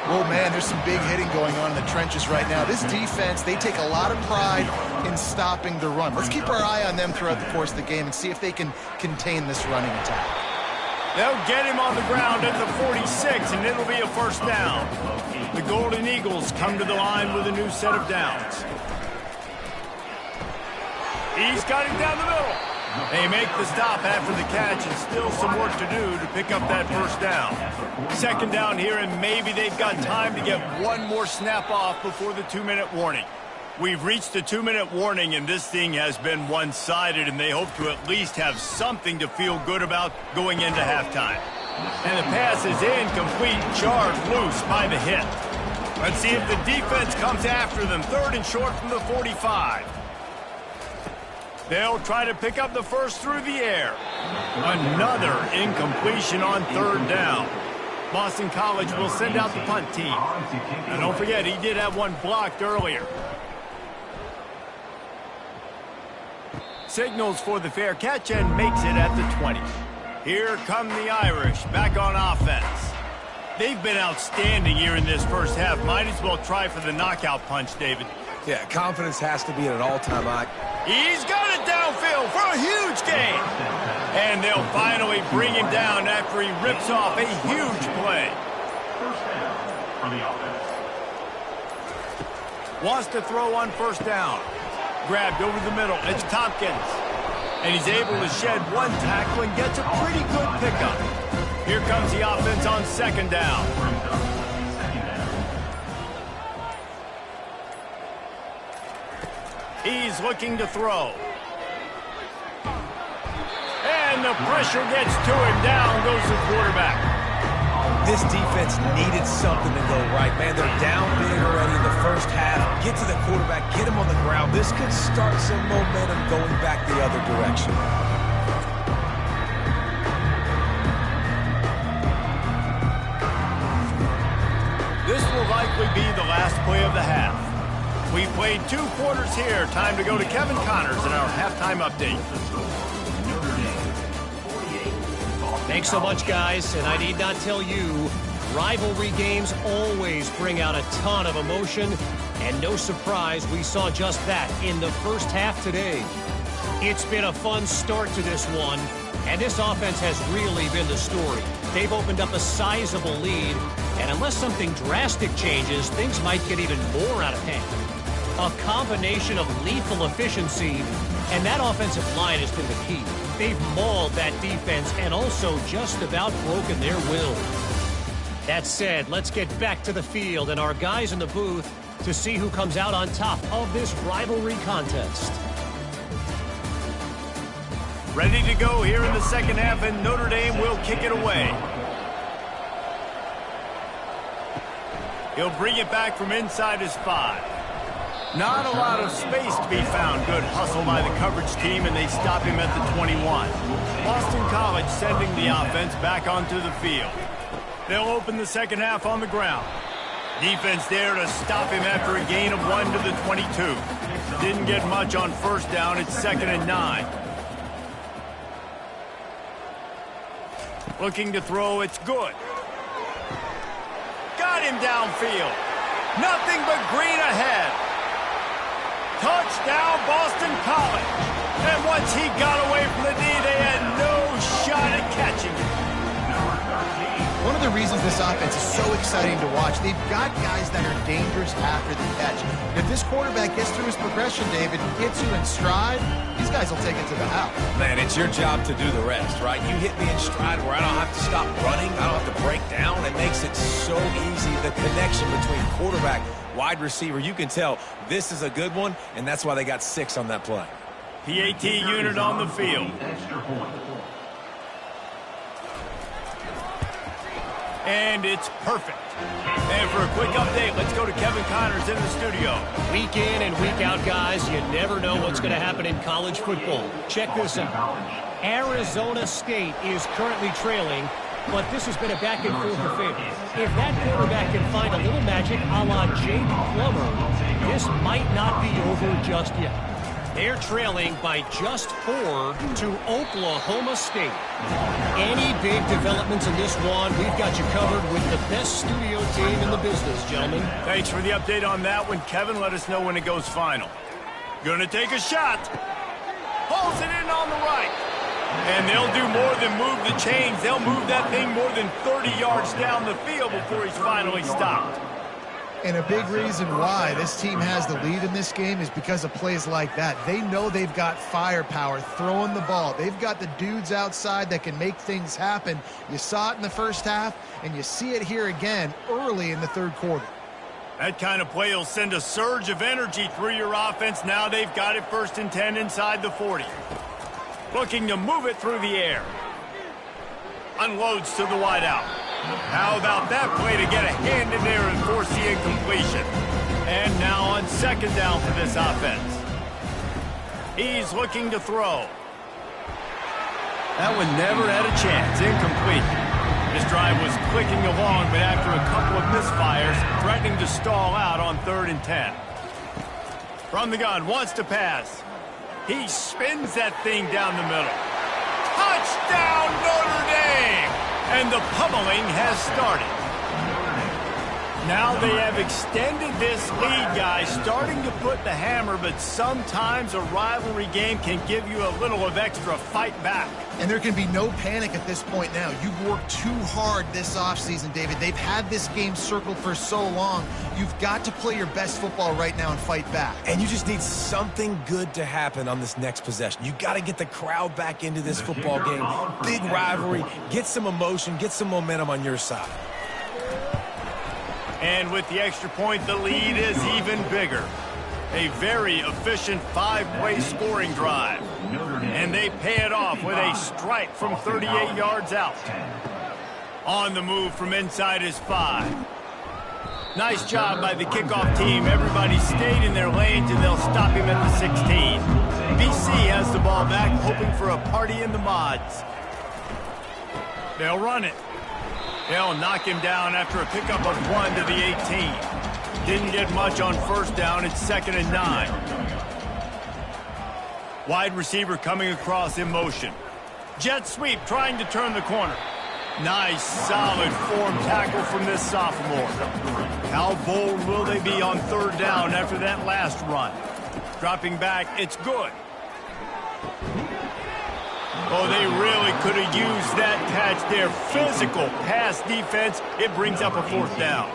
Oh, man, there's some big hitting going on in the trenches right now. This defense, they take a lot of pride in stopping the run. Let's keep our eye on them throughout the course of the game and see if they can contain this running attack. They'll get him on the ground at the 46, and it'll be a 1st down. The Golden Eagles come to the line with a new set of downs. He's got him down the middle. They make the stop after the catch, and still some work to do to pick up that 1st down. 2nd down here, and maybe they've got time to get one more snap off before the 2-minute warning. We've reached the 2-minute warning, and this thing has been one-sided, and they hope to at least have something to feel good about going into halftime. And the pass is incomplete, jarred loose by the hit. Let's see if the defense comes after them. 3rd and short from the 45. They'll try to pick up the 1st through the air. Another incompletion on 3rd down. Boston College will send out the punt team. And don't forget, he did have one blocked earlier. Signals for the fair catch and makes it at the 20. Here come the Irish, back on offense. They've been outstanding here in this 1st half. Might as well try for the knockout punch, David. Yeah, confidence has to be at an all-time high. He's got it downfield for a huge gain. And they'll finally bring him down after he rips off a huge play. 1st down for the offense. Wants to throw on 1st down. Grabbed over the middle. It's Tompkins. And he's able to shed one tackle and gets a pretty good pickup. Here comes the offense on 2nd down. He's looking to throw. And the pressure gets to him. Down goes the quarterback. This defense needed something to go right. Man, they're down big already in the first half. Get to the quarterback, get him on the ground. This could start some momentum going back the other direction. This will likely be the last play of the half. We played 2 quarters here. Time to go to Kevin Connors in our halftime update. Thanks so much, guys, and I need not tell you, rivalry games always bring out a ton of emotion, and no surprise, we saw just that in the first half today. It's been a fun start to this one, and this offense has really been the story. They've opened up a sizable lead, and unless something drastic changes, things might get even more out of hand. A combination of lethal efficiency, and that offensive line has been the key. They've mauled that defense and also just about broken their will. That said, let's get back to the field and our guys in the booth to see who comes out on top of this rivalry contest. Ready to go here in the second half, and Notre Dame will kick it away. He'll bring it back from inside his 5. Not a lot of space to be found. Good hustle by the coverage team, and they stop him at the 21. Boston College sending the offense back onto the field. They'll open the second half on the ground. Defense there to stop him after a gain of 1 to the 22. Didn't get much on first down. It's 2nd and 9. Looking to throw. It's good. Got him downfield. Nothing but green ahead. Touchdown, Boston College. And once he got away from the D, they had no shot at catching him. One of the reasons this offense is so exciting to watch, they've got guys that are dangerous after the catch. If this quarterback gets through his progression, David, hits you in stride, these guys will take it to the house. Man, it's your job to do the rest, right? You hit me in stride where I don't have to stop running. I don't have to break down. It makes it so easy. The connection between quarterback, wide receiver, you can tell this is a good one, and that's why they got 6 on that play. PAT unit on the field. And it's perfect. And for a quick update, let's go to Kevin Connors in the studio. Week in and week out, guys, you never know what's going to happen in college football. Check this out. Arizona State is currently trailing, but this has been a back-and-forth affair. If that quarterback can find a little magic a la Jake Plummer, this might not be over just yet. They're trailing by just 4 to Oklahoma State. Any big developments in this one, we've got you covered with the best studio team in the business, gentlemen. Thanks for the update on that one, Kevin. Let us know when it goes final. Gonna take a shot. Pulls it in on the right. And they'll do more than move the chains. They'll move that thing more than 30 yards down the field before he's finally stopped. And a big reason why this team has the lead in this game is because of plays like that. They know they've got firepower throwing the ball. They've got the dudes outside that can make things happen. You saw it in the first half, and you see it here again early in the third quarter. That kind of play will send a surge of energy through your offense. Now they've got it 1st and 10 inside the 40. Looking to move it through the air. Unloads to the wideout. How about that play to get a hand in there and force the incompletion? And now on 2nd down for this offense. He's looking to throw. That one never had a chance. Incomplete. This drive was clicking along, but after a couple of misfires, threatening to stall out on 3rd and 10. From the gun, wants to pass. He spins that thing down the middle. Touchdown, Notre Dame! And the pummeling has started. Now they have extended this lead, guys, starting to put the hammer, but sometimes a rivalry game can give you a little of extra fight back. And there can be no panic at this point now. You've worked too hard this offseason, David. They've had this game circled for so long. You've got to play your best football right now and fight back. And you just need something good to happen on this next possession. You got to get the crowd back into this football game. Big rivalry. Get some emotion. Get some momentum on your side. And with the extra point, the lead is even bigger. A very efficient 5-play scoring drive. And they pay it off with a strike from 38 yards out. On the move from inside his 5. Nice job by the kickoff team. Everybody stayed in their lanes, and they'll stop him at the 16. BC has the ball back, hoping for a party in the mods. They'll run it. They'll knock him down after a pickup of 1 to the 18. Didn't get much on first down. It's 2nd and 9. Wide receiver coming across in motion. Jet sweep trying to turn the corner. Nice, solid form tackle from this sophomore. How bold will they be on 3rd down after that last run? Dropping back, it's good. Oh, they really could have used that catch there. Physical pass defense. It brings up a 4th down.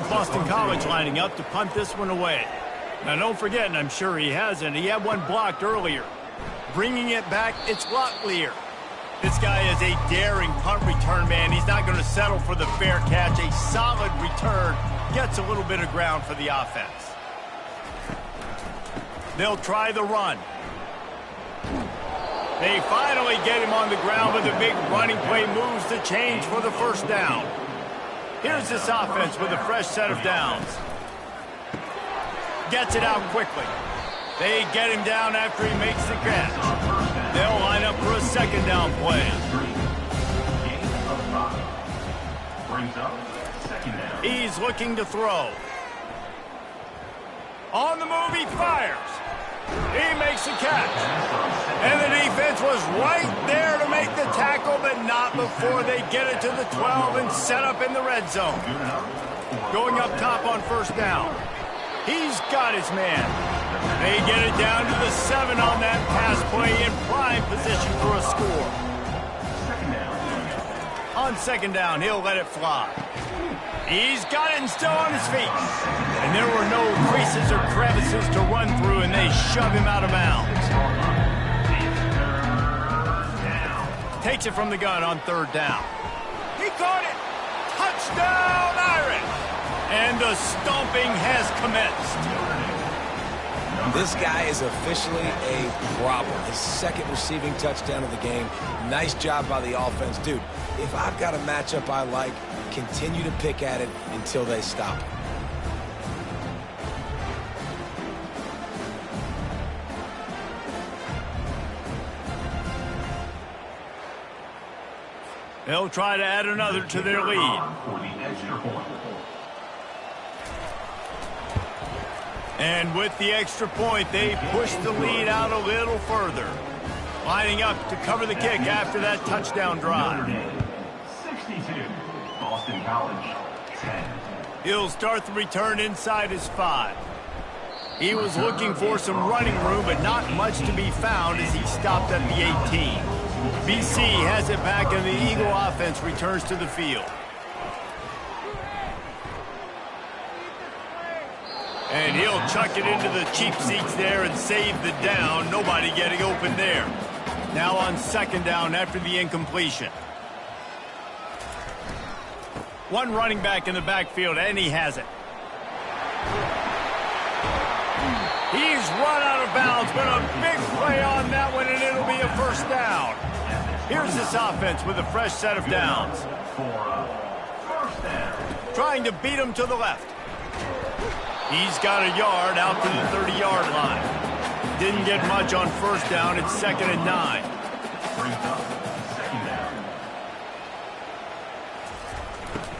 Boston College lining up to punt this one away. Now, don't forget, and I'm sure he hasn't, he had one blocked earlier. Bringing it back, it's Locklear. This guy is a daring punt return man. He's not going to settle for the fair catch. A solid return. Gets a little bit of ground for the offense. They'll try the run. They finally get him on the ground, but the big running play moves the change for the 1st down. Here's this offense with a fresh set of downs. Gets it out quickly. They get him down after he makes the catch. They'll line up for a 2nd down play. He's looking to throw. On the move, he fires. He makes the catch. And the defense was right there to make the tackle, but not before they get it to the 12 and set up in the red zone. Going up top on 1st down. He's got his man. They get it down to the 7 on that pass play in prime position for a score. On 2nd down, he'll let it fly. He's got it and still on his feet. And there were no creases or crevices to run through, and they shove him out of bounds. Takes it from the gun on 3rd down. He caught it. Touchdown, Irish. And the stomping has commenced. This guy is officially a problem. His 2nd receiving touchdown of the game. Nice job by the offense. Dude, if I've got a matchup I like, continue to pick at it until they stop. They'll try to add another to their lead. And with the extra point, they push the lead out a little further. Lining up to cover the kick after that touchdown drive. 62, Boston College, 10. He'll start the return inside his 5. He was looking for some running room, but not much to be found as he stopped at the 18. BC has it back, and the Eagle offense returns to the field. And he'll chuck it into the cheap seats there and save the down. Nobody getting open there. Now on 2nd down after the incompletion. One running back in the backfield, and he has it. He's run out of bounds, but a big play on that one, and it'll be a 1st down. Here's this offense with a fresh set of downs. Trying to beat him to the left. He's got a yard out to the 30-yard line. Didn't get much on 1st down. It's 2nd and 9.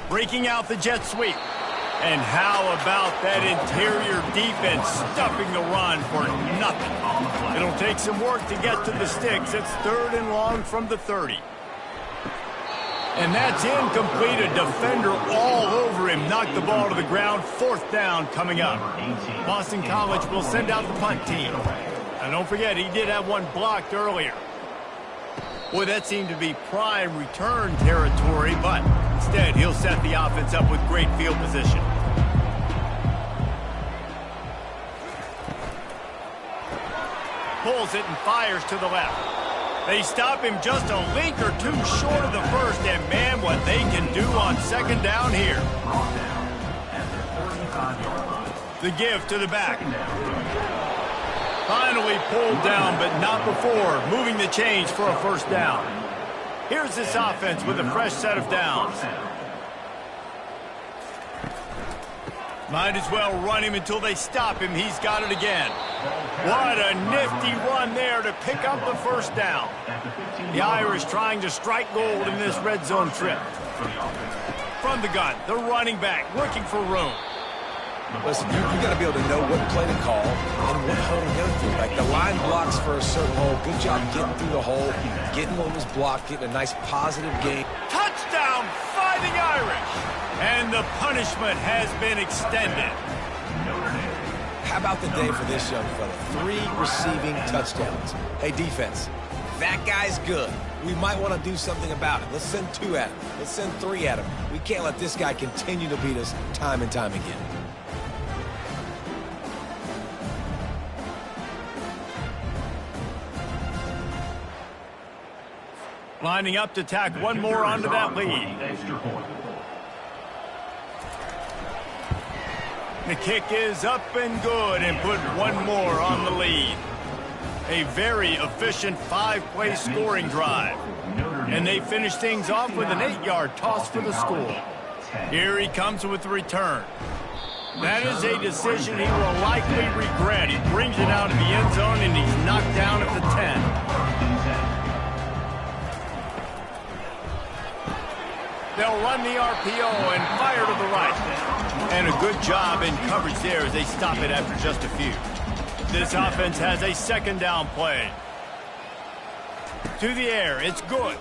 Breaking out the jet sweep. And how about that interior defense stuffing the run for nothing? It'll take some work to get to the sticks. It's 3rd and long from the 30. And that's incomplete. A defender all over him. Knocked the ball to the ground. 4th down coming up. Boston College will send out the punt team. And don't forget, he did have one blocked earlier. Boy, that seemed to be prime return territory, but instead he'll set the offense up with great field position. Pulls it and fires to the left. They stop him just a link or two short of the 1st, and man, what they can do on 2nd down here. The give to the back. Finally pulled down, but not before moving the chains for a 1st down. Here's this offense with a fresh set of downs. Might as well run him until they stop him. He's got it again. What a nifty run there to pick up the first down. The Irish trying to strike gold in this red zone trip. From the gun, the running back looking for room. Listen, you got to be able to know what play to call and what hole to go through. Like the line blocks for a certain hole. Good job getting through the hole, getting what was blocked, getting a nice positive gain. Touchdown, Fighting Irish! And the punishment has been extended. How about the day for this young fella? 3 receiving touchdowns. Hey, defense, that guy's good. We might want to do something about it. Let's send 2 at him. Let's send 3 at him. We can't let this guy continue to beat us time and time again. Lining up to tack one more onto that lead. The kick is up and good and put one more on the lead. A very efficient 5-play scoring drive. And they finish things off with an 8-yard toss for the score. Here he comes with the return. That is a decision he will likely regret. He brings it out of the end zone and he's knocked down at the 10. They'll run the RPO and fire to the right. And a good job in coverage there as they stop it after just a few. This offense has a second down play. To the air, it's good.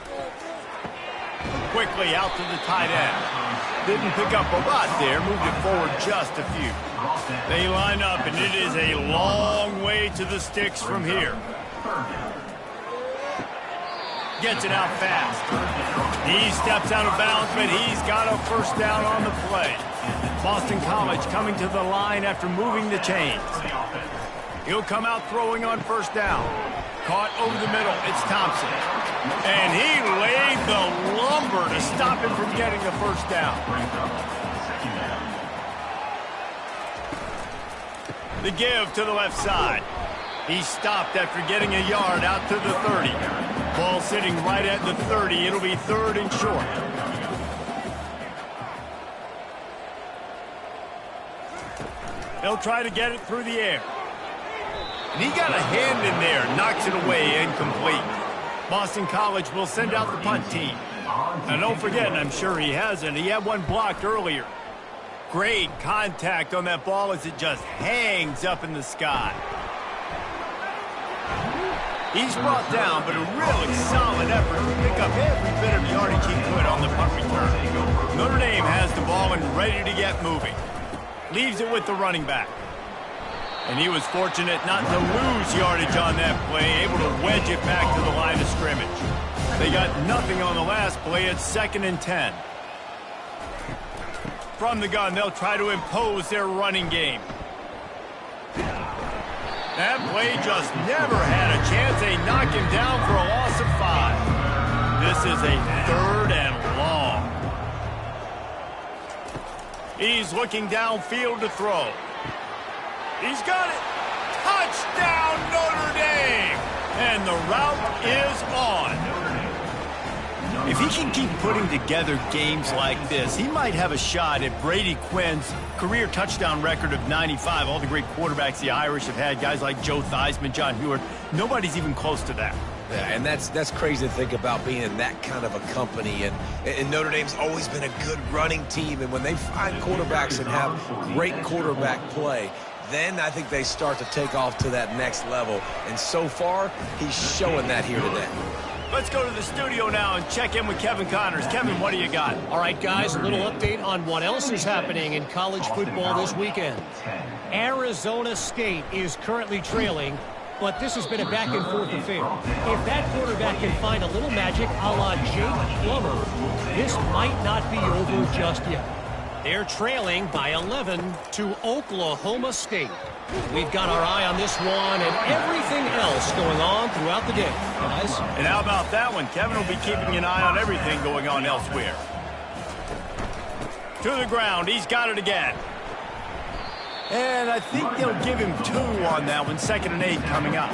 Quickly out to the tight end. Didn't pick up a lot there, moved it forward just a few. They line up, and it is a long way to the sticks from here. Gets it out fast. He steps out of bounds, but he's got a first down on the play. Boston College coming to the line after moving the chains. He'll come out throwing on first down. Caught over the middle. It's Thompson. And he laid the lumber to stop him from getting the first down. The give to the left side. He stopped after getting a yard out to the 30. Ball sitting right at the 30. It'll be 3rd and short. They'll try to get it through the air. And he got a hand in there, knocks it away, incomplete. Boston College will send out the punt team. Now don't forget, and I'm sure he hasn't, he had one blocked earlier. Great contact on that ball as it just hangs up in the sky. He's brought down, but a really solid effort to pick up every bit of yardage he could on the punt return. Notre Dame has the ball and ready to get moving. Leaves it with the running back. And he was fortunate not to lose yardage on that play, able to wedge it back to the line of scrimmage. They got nothing on the last play. It's 2nd and 10. From the gun, they'll try to impose their running game. That play just never had a chance. They knock him down for a loss of 5. This is a 3rd and long. He's looking downfield to throw. He's got it. Touchdown, Notre Dame! And the route is on. If he can keep putting together games like this, he might have a shot at Brady Quinn's career touchdown record of 95. All the great quarterbacks the Irish have had, guys like Joe Theismann, John Hewart, nobody's even close to that. Yeah, and that's crazy to think about being in that kind of a company. And Notre Dame's always been a good running team. And when they find quarterbacks and have great quarterback play, then I think they start to take off to that next level. And so far, he's showing that here today. Let's go to the studio now and check in with Kevin Connors. Kevin, what do you got? All right, guys, a little update on what else is happening in college football this weekend. Arizona State is currently trailing, but this has been a back-and-forth affair. If that quarterback can find a little magic a la Jake Plummer, this might not be over just yet. They're trailing by 11 to Oklahoma State. We've got our eye on this one and everything else going on throughout the day, guys. And how about that one? Kevin will be keeping an eye on everything going on elsewhere. To the ground. He's got it again. And I think they'll give him 2 on that one. 2nd and 8 coming up.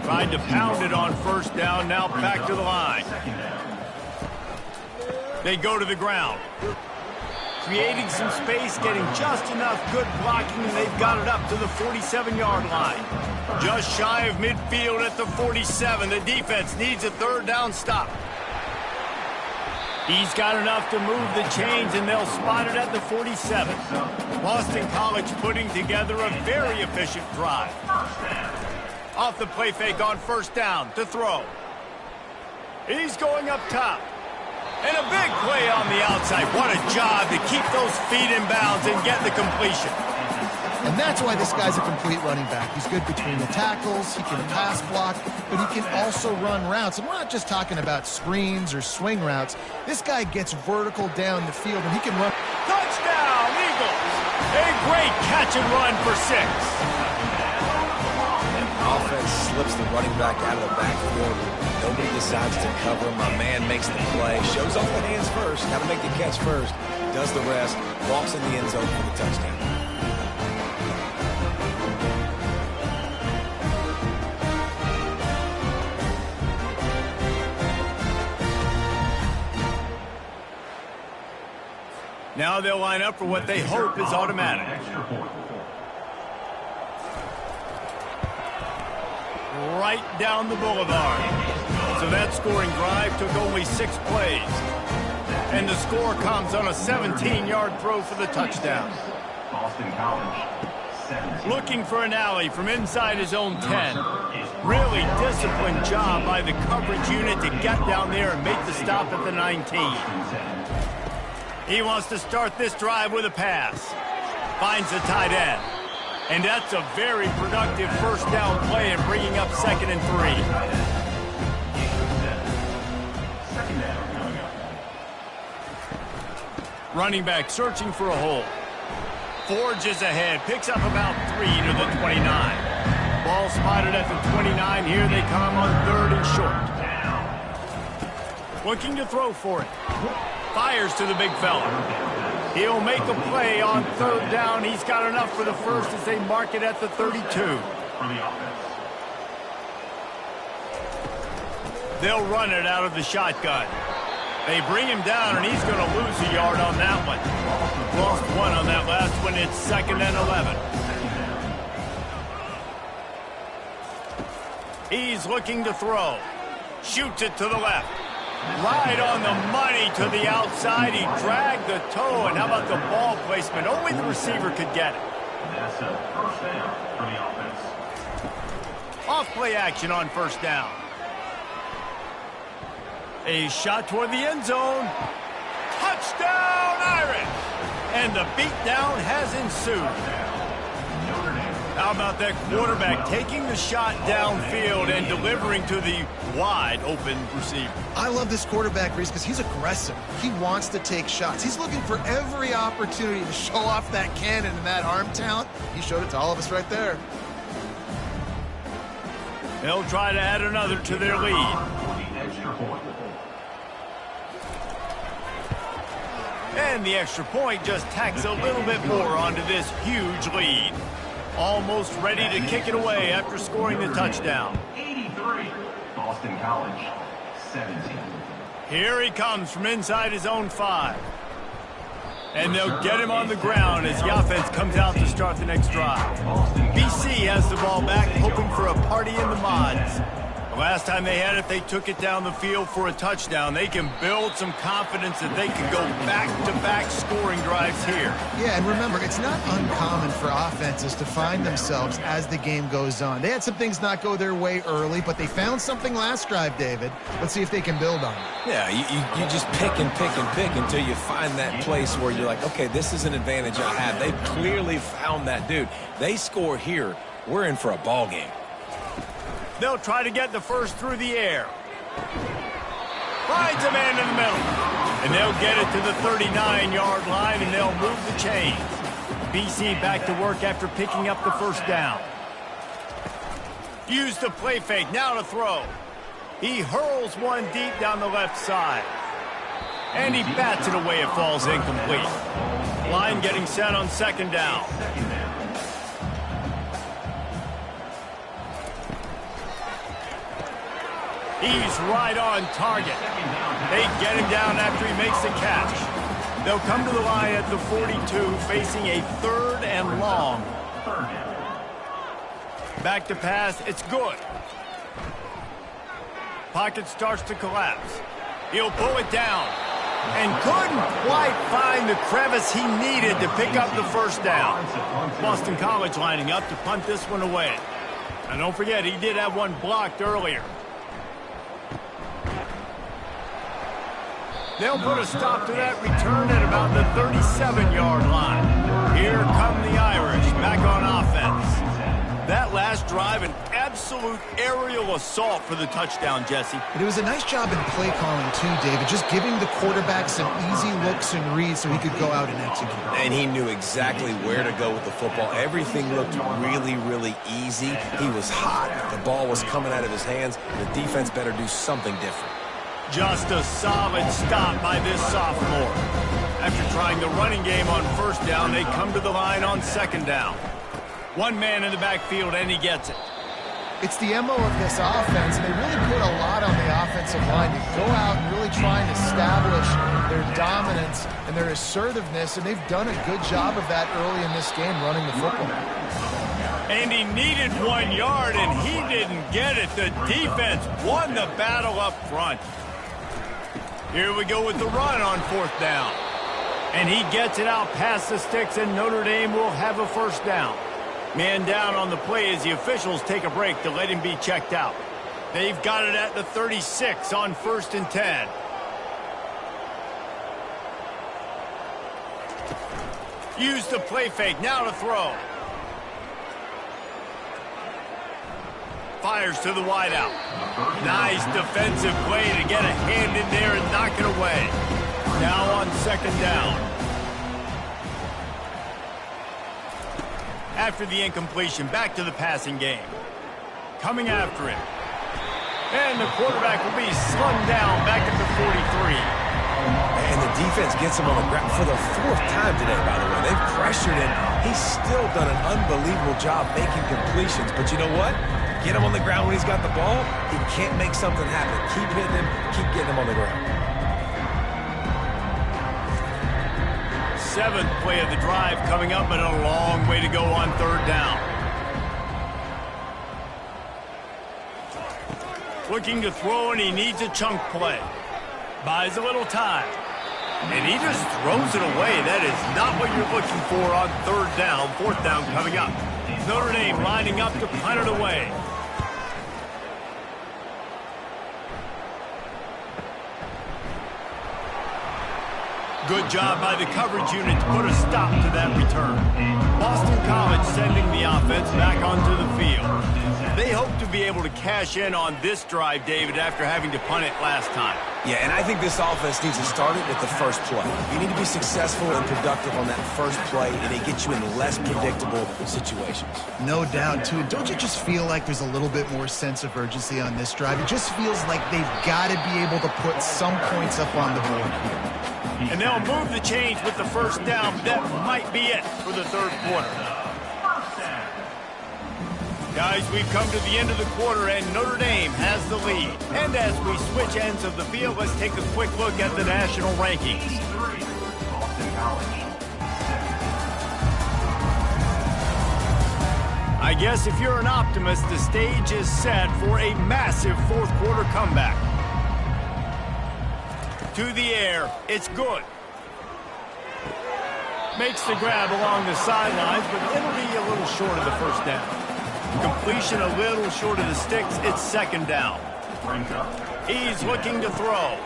Tried to pound it on first down. Now back to the line. They go to the ground. Creating some space, getting just enough good blocking, and they've got it up to the 47-yard line. Just shy of midfield at the 47. The defense needs a third down stop. He's got enough to move the chains, and they'll spot it at the 47. Boston College putting together a very efficient drive. Off the play fake on first down to throw. He's going up top. And a big play on the outside. What a job to keep those feet in bounds and get the completion. And that's why this guy's a complete running back. He's good between the tackles, he can pass block, but he can also run routes. And we're not just talking about screens or swing routes. This guy gets vertical down the field, and he can run. Touchdown, Eagles! A great catch and run for 6. Offense slips the running back out of the backfield. Nobody decides to cover him. My man makes the play. Shows off the hands first. Got to make the catch first. Does the rest. Walks in the end zone for the touchdown. Now they'll line up for what they hope is automatic. Right down the boulevard. So that scoring drive took only 6 plays. And the score comes on a 17-yard throw for the touchdown. Boston College, 17. Looking for an alley from inside his own 10. Really disciplined job by the coverage unit to get down there and make the stop at the 19. He wants to start this drive with a pass. Finds the tight end. And that's a very productive first down play and bringing up 2nd and 3. Running back searching for a hole. Forges ahead, picks up about 3 to the 29. Ball spotted at the 29. Here they come on 3rd and short. Looking to throw for it. Fires to the big fella. He'll make a play on 3rd down. He's got enough for the first as they mark it at the 32. They'll run it out of the shotgun. They bring him down, and he's going to lose a yard on that one. Lost 1 on that last one. It's 2nd and 11. He's looking to throw. Shoots it to the left. Right on the money to the outside. He dragged the toe, and how about the ball placement? Only the receiver could get it. That's a first down for the offense. Off play action on first down. A shot toward the end zone. Touchdown, Irish! And the beatdown has ensued. How about that quarterback taking the shot downfield and delivering to the wide open receiver? I love this quarterback, Reese, because he's aggressive. He wants to take shots. He's looking for every opportunity to show off that cannon and that arm talent. He showed it to all of us right there. They'll try to add another to their lead. And the extra point just tacks a little bit more onto this huge lead. Almost ready to kick it away after scoring the touchdown. 83, Boston College, 17. Here he comes from inside his own 5. And they'll get him on the ground as the offense comes out to start the next drive. BC has the ball back, hoping for a party in the mods. The last time they had it, they took it down the field for a touchdown. They can build some confidence that they can go back-to-back scoring drives here. Yeah, and remember, it's not uncommon for offenses to find themselves as the game goes on. They had some things not go their way early, but they found something last drive, David. Let's see if they can build on it. Yeah, you just pick and pick and pick until you find that place where you're like, okay, this is an advantage I have. They've clearly found that, dude. They score here, we're in for a ball game. They'll try to get the first through the air. Finds a man in the middle. And they'll get it to the 39-yard line, and they'll move the chains. BC back to work after picking up the first down. Use the play fake, now to throw. He hurls one deep down the left side. And he bats it away, it falls incomplete. Line getting set on 2nd down. He's right on target. They get him down after he makes the catch. They'll come to the line at the 42, facing a 3rd and long. Back to pass, it's good. Pocket starts to collapse. He'll pull it down. And couldn't quite find the crevice he needed to pick up the first down. Boston College lining up to punt this one away. And don't forget, he did have one blocked earlier. They'll put a stop to that return at about the 37-yard line. Here come the Irish, back on offense. That last drive, an absolute aerial assault for the touchdown, Jesse. But it was a nice job in play calling, too, David. Just giving the quarterback some easy looks and reads so he could go out and execute. And he knew exactly where to go with the football. Everything looked really, really easy. He was hot. The ball was coming out of his hands. The defense better do something different. Just a solid stop by this sophomore. After trying the running game on first down, they come to the line on second down. One man in the backfield, and he gets it. It's the MO of this offense. They really put a lot on the offensive line to go out and really try and establish their dominance and their assertiveness, and they've done a good job of that early in this game running the football. And he needed 1 yard, and he didn't get it. The defense won the battle up front. Here we go with the run on fourth down. And he gets it out past the sticks, and Notre Dame will have a first down. Man down on the play as the officials take a break to let him be checked out. They've got it at the 36 on 1st and 10. Use the play fake, now to throw. Fires to the wideout. Nice defensive play to get a hand in there and knock it away. Now on second down. After the incompletion, back to the passing game. Coming after him. And the quarterback will be slung down back at the 43. And the defense gets him on the ground for the 4th time today, by the way. They've pressured him. He's still done an unbelievable job making completions. But you know what? Get him on the ground when he's got the ball. He can't make something happen. Keep hitting him. Keep getting him on the ground. 7th play of the drive coming up, and a long way to go on third down. Looking to throw, and he needs a chunk play. Buys a little time. And he just throws it away. That is not what you're looking for on third down. Fourth down coming up. Notre Dame lining up to punt it away. Good job by the coverage unit to put a stop to that return. Boston College sending the offense back onto the field. They hope to be able to cash in on this drive, David, after having to punt it last time. Yeah, and I think this offense needs to start it with the first play. You need to be successful and productive on that first play, and it gets you in less predictable situations. No doubt, too. Don't you just feel like there's a little bit more sense of urgency on this drive? It just feels like they've got to be able to put some points up on the board here. And they'll move the chains with the first down. That might be it for the third quarter. Guys, we've come to the end of the quarter, and Notre Dame has the lead. And as we switch ends of the field, let's take a quick look at the national rankings. I guess if you're an optimist, the stage is set for a massive fourth quarter comeback. To the air, it's good. Makes the grab along the sidelines, but it'll be a little short of the first down. Completion a little short of the sticks, it's second down. He's looking to throw.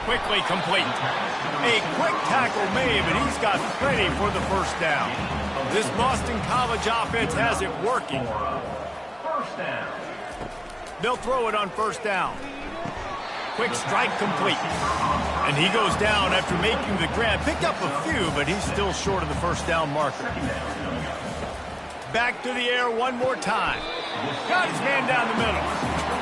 Quickly complete. A quick tackle made, but he's got plenty for the first down. This Boston College offense has it working. They'll throw it on first down. Quick strike complete. And he goes down after making the grab. Picked up a few, but he's still short of the first down marker. Back to the air one more time. Got his man down the middle.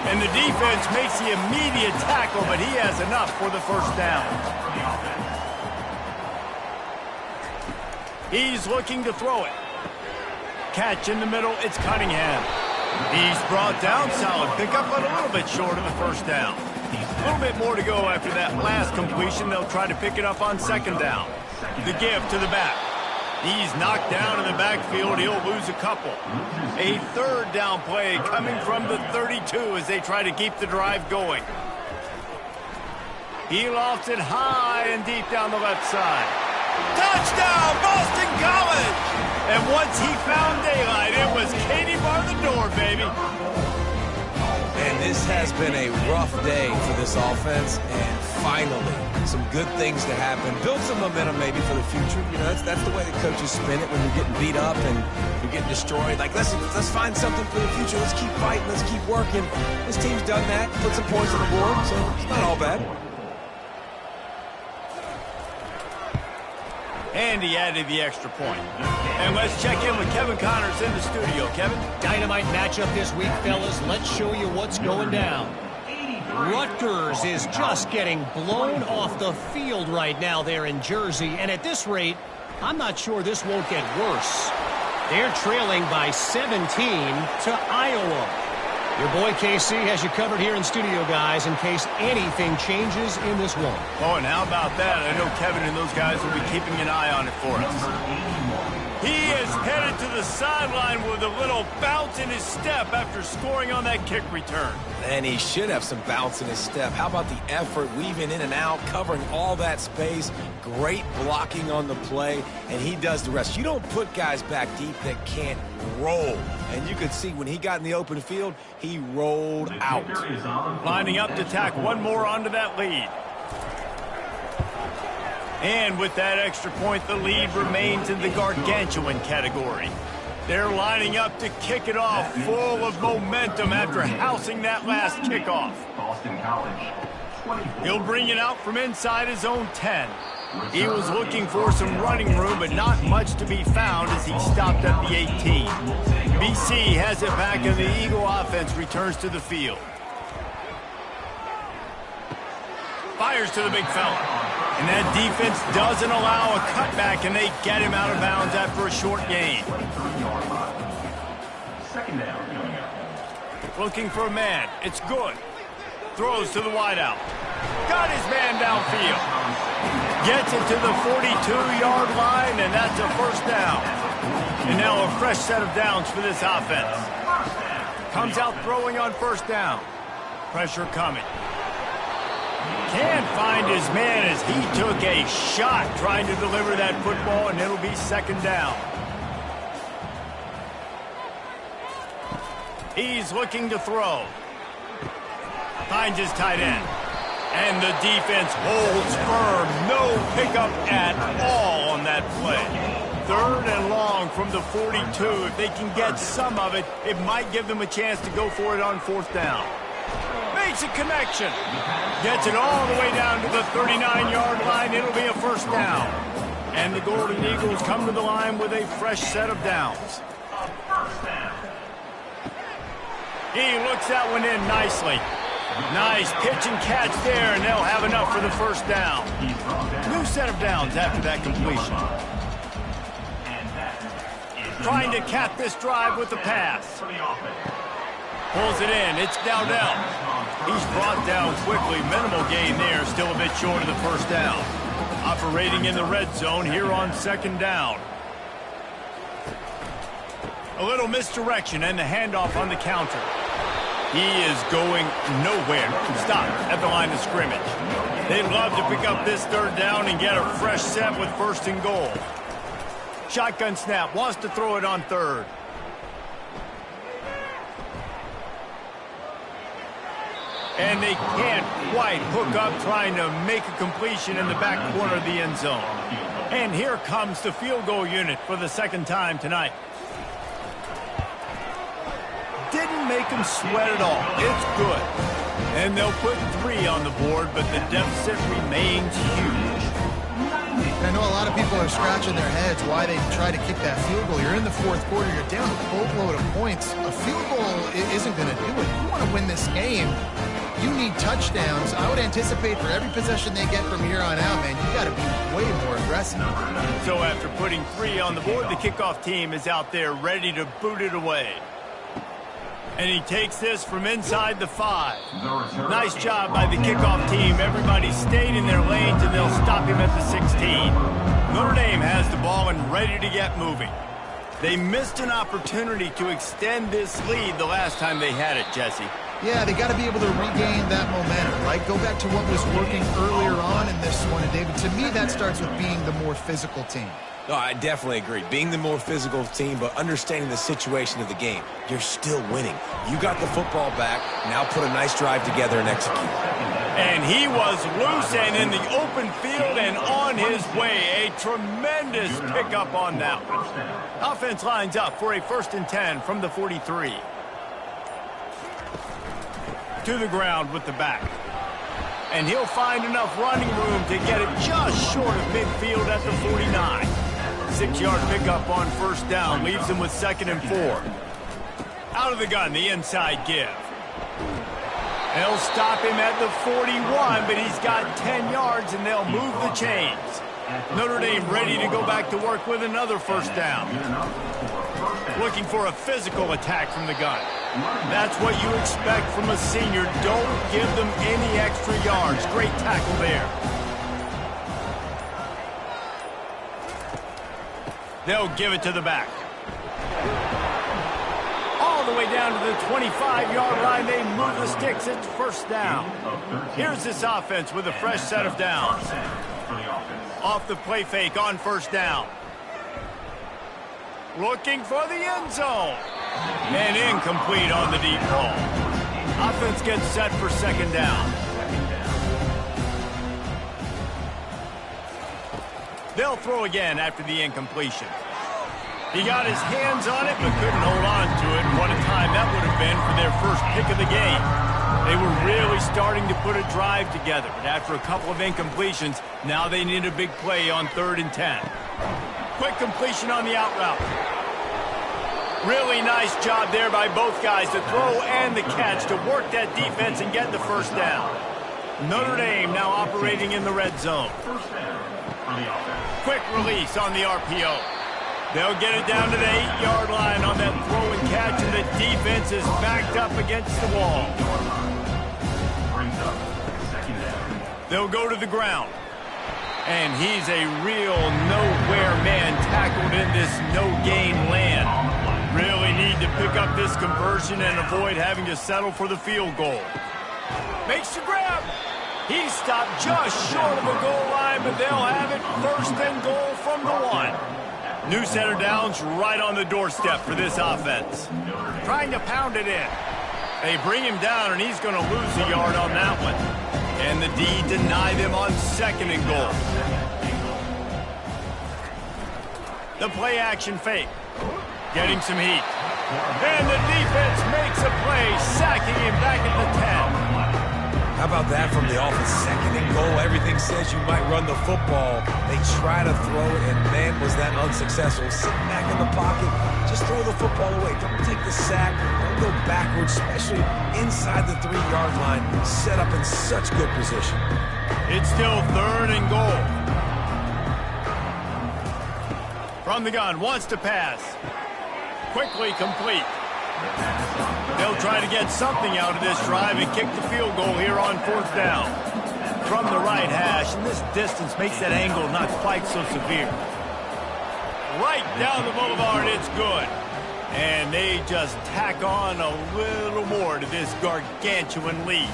And the defense makes the immediate tackle, but he has enough for the first down. He's looking to throw it. Catch in the middle, it's Cunningham. He's brought down solid pickup, but a little bit short of the first down. A little bit more to go after that last completion. They'll try to pick it up on second down. The give to the back. He's knocked down in the backfield. He'll lose a couple. A third down play coming from the 32 as they try to keep the drive going. He lofts it high and deep down the left side. Touchdown, Boston College! And once he found daylight, it was Katie bar the door, baby. And this has been a rough day for this offense, and finally, some good things to happen. Build some momentum maybe for the future. You know, that's the way the coaches spin it when you're getting beat up and you're getting destroyed. Like, let's find something for the future. Let's keep fighting. Let's keep working. This team's done that, put some points on the board, so it's not all bad. And he added the extra point. And let's check in with Kevin Connors in the studio. Kevin? Dynamite matchup this week, fellas. Let's show you what's going down. Rutgers is just getting blown off the field right now there in Jersey. And at this rate, I'm not sure this won't get worse. They're trailing by 17 to Iowa. Your boy KC has you covered here in studio, guys, in case anything changes in this one. Oh, and how about that? I know Kevin and those guys will be keeping an eye on it for us. He is headed to the sideline with a little bounce in his step after scoring on that kick return. And he should have some bounce in his step. How about the effort, weaving in and out, covering all that space, great blocking on the play, and he does the rest. You don't put guys back deep that can't roll. And you could see when he got in the open field, he rolled out. Lining up to tack one more onto that lead. And with that extra point, the lead remains in the gargantuan category. They're lining up to kick it off, full of momentum after housing that last kickoff. Boston College. He'll bring it out from inside his own 10. He was looking for some running room, but not much to be found as he stopped at the 18. BC has it back, and the Eagle offense returns to the field. Fires to the big fella. And that defense doesn't allow a cutback, and they get him out of bounds after a short gain. Second down. Looking for a man. It's good. Throws to the wideout. Got his man downfield. Gets it to the 42-yard line, and that's a first down. And now a fresh set of downs for this offense. Comes out throwing on first down. Pressure coming. Can't find his man as he took a shot trying to deliver that football, and it'll be second down. He's looking to throw. Finds his tight end. And the defense holds firm. No pickup at all on that play. Third and long from the 42. If they can get some of it, it might give them a chance to go for it on fourth down. Makes a connection. Gets it all the way down to the 39-yard line. It'll be a first down. And the Golden Eagles come to the line with a fresh set of downs. He looks that one in nicely. Nice pitch and catch there, and they'll have enough for the first down. New set of downs after that completion. Trying to cap this drive with the pass. Pulls it in. It's Dowdell. He's brought down quickly. Minimal gain there. Still a bit short of the first down. Operating in the red zone here on second down. A little misdirection and the handoff on the counter. He is going nowhere. Stop at the line of scrimmage. They'd love to pick up this third down and get a fresh set with first and goal. Shotgun snap. Wants to throw it on third. And they can't quite hook up trying to make a completion in the back corner of the end zone. And here comes the field goal unit for the second time tonight. Didn't make them sweat at all. It's good. And they'll put 3 on the board, but the deficit remains huge. I know a lot of people are scratching their heads why they try to kick that field goal. You're in the fourth quarter. You're down a boatload of points. A field goal isn't going to do it. You want to win this game, you need touchdowns. I would anticipate for every possession they get from here on out, man, you got to be way more aggressive. So after putting 3 on the board, the kickoff team is out there ready to boot it away. And he takes this from inside the 5. Nice job by the kickoff team. Everybody stayed in their lanes, and they'll stop him at the 16. Notre Dame has the ball and ready to get moving. They missed an opportunity to extend this lead the last time they had it, Jesse. Yeah, they got to be able to regain that momentum, right? Go back to what was working earlier on in this one. And, David, to me, that starts with being the more physical team. No, I definitely agree. Being the more physical team, but understanding the situation of the game. You're still winning. You got the football back. Now put a nice drive together and execute. And he was loose and in the open field and on his way. A tremendous pickup on that one. Offense lines up for a 1st and 10 from the 43. To the ground with the back. And he'll find enough running room to get it just short of midfield at the 49. 6-yard pickup on 1st down leaves him with 2nd and 4. Out of the gun, the inside give. They'll stop him at the 41, but he's got 10 yards, and they'll move the chains. Notre Dame ready to go back to work with another 1st down. Looking for a physical attack from the gun. That's what you expect from a senior. Don't give them any extra yards. Great tackle there. They'll give it to the back. All the way down to the 25-yard line. They move the sticks. It's 1st down. Here's this offense with a fresh set of downs. Off the play fake on 1st down. Looking for the end zone. And incomplete on the deep ball. Offense gets set for 2nd down. They'll throw again after the incompletion. He got his hands on it, but couldn't hold on to it. What a time that would have been for their first pick of the game. They were really starting to put a drive together, but after a couple of incompletions, now they need a big play on 3rd and 10. Quick completion on the out route. Really nice job there by both guys, the throw and the catch, to work that defense and get the 1st down. Notre Dame now operating in the red zone. Quick release on the RPO. They'll get it down to the 8-yard line on that throw and catch, and the defense is backed up against the wall. They'll go to the ground. And he's a real nowhere man tackled in this no-gain land. Really need to pick up this conversion and avoid having to settle for the field goal. Makes the grab. He stopped just short of the goal line, but they'll have it 1st and goal from the 1. New set of downs right on the doorstep for this offense. Trying to pound it in. They bring him down, and he's going to lose a yard on that one. And the D deny them on 2nd and goal. The play action fake. Getting some heat. And the defense makes a play, sacking him back at the 10. How about that from the offense? 2nd and goal. Everything says you might run the football. They try to throw it, and man, was that unsuccessful. Sitting back in the pocket, just throw the football away. Don't take the sack. Don't go backwards, especially inside the 3-yard line. Set up in such good position. It's still 3rd and goal. From the gun, wants to pass. Quickly complete. They'll try to get something out of this drive and kick the field goal here on 4th down. From the right hash, and this distance makes that angle not quite so severe. Right down the boulevard, it's good. And they just tack on a little more to this gargantuan lead.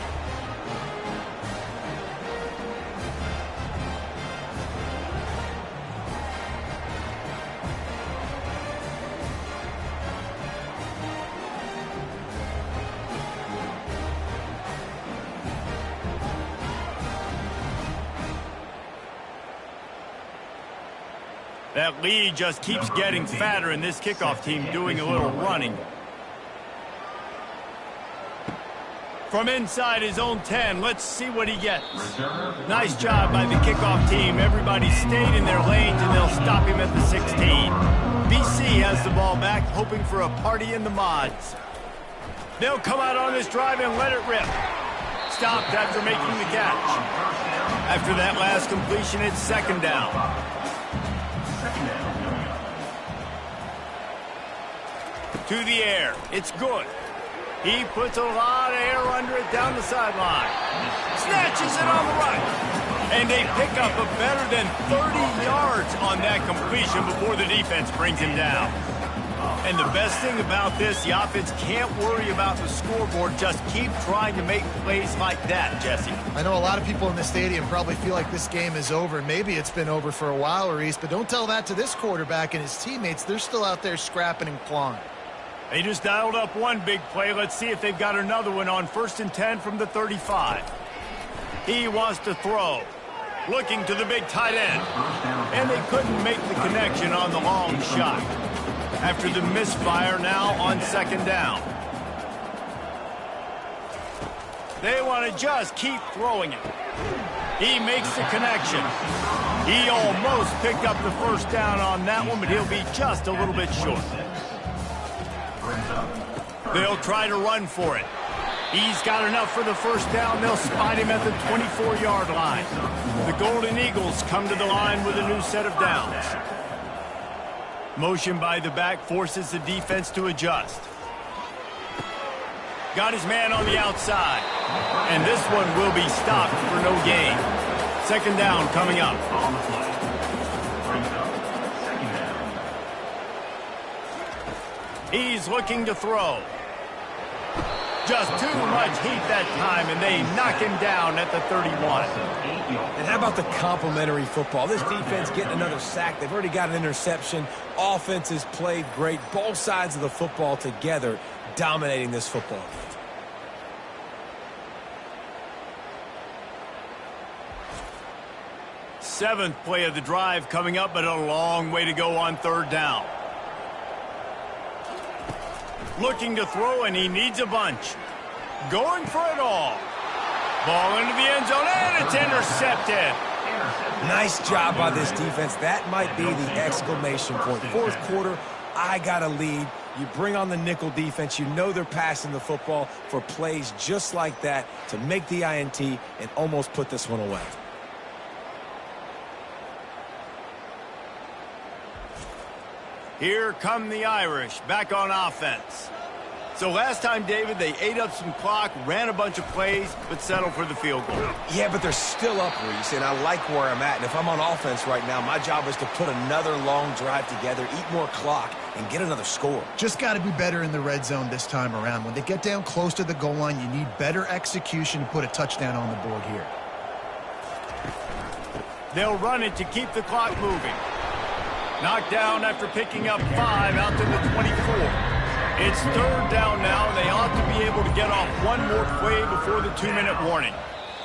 That lead just keeps getting fatter, and this kickoff team doing a little running. From inside his own 10, let's see what he gets. Nice job by the kickoff team. Everybody stayed in their lanes, and they'll stop him at the 16. BC has the ball back, hoping for a party in the mods. They'll come out on this drive and let it rip. Stopped after making the catch. After that last completion, it's 2nd down. To the air. It's good. He puts a lot of air under it down the sideline. Snatches it on the right. And they pick up a better than 30 yards on that completion before the defense brings him down. And the best thing about this, the offense can't worry about the scoreboard. Just keep trying to make plays like that, Jesse. I know a lot of people in the stadium probably feel like this game is over. Maybe it's been over for a while, Reese, but don't tell that to this quarterback and his teammates. They're still out there scrapping and clawing. They just dialed up one big play. Let's see if they've got another one on 1st and 10 from the 35. He wants to throw. Looking to the big tight end. And they couldn't make the connection on the long shot. After the misfire, now on 2nd down. They want to just keep throwing it. He makes the connection. He almost picked up the 1st down on that one, but he'll be just a little bit short. They'll try to run for it. He's got enough for the 1st down. They'll spot him at the 24-yard line. The Golden Eagles come to the line with a new set of downs. Motion by the back forces the defense to adjust. Got his man on the outside. And this one will be stopped for no gain. 2nd down coming up. On the play. Brings up 2nd down. He's looking to throw. Just too much heat that time, and they knock him down at the 31. And how about the complimentary football? This defense getting another sack. They've already got an interception. Offense has played great. Both sides of the football together dominating this football game. Seventh play of the drive coming up, but a long way to go on 3rd down. Looking to throw, and he needs a bunch. Going for it all. Ball into the end zone, and it's intercepted. Nice job by this defense. That might be the exclamation point. 4th quarter, I got a lead. You bring on the nickel defense. You know they're passing the football for plays just like that to make the INT and almost put this one away. Here come the Irish back on offense. So last time, David, they ate up some clock, ran a bunch of plays, but settled for the field goal. Yeah, but they're still up, Reese, and I like where I'm at. And if I'm on offense right now, my job is to put another long drive together, eat more clock, and get another score. Just got to be better in the red zone this time around. When they get down close to the goal line, you need better execution to put a touchdown on the board here. They'll run it to keep the clock moving. Knocked down after picking up 5 out to the 24. It's 3rd down now, and they ought to be able to get off one more play before the 2-minute warning.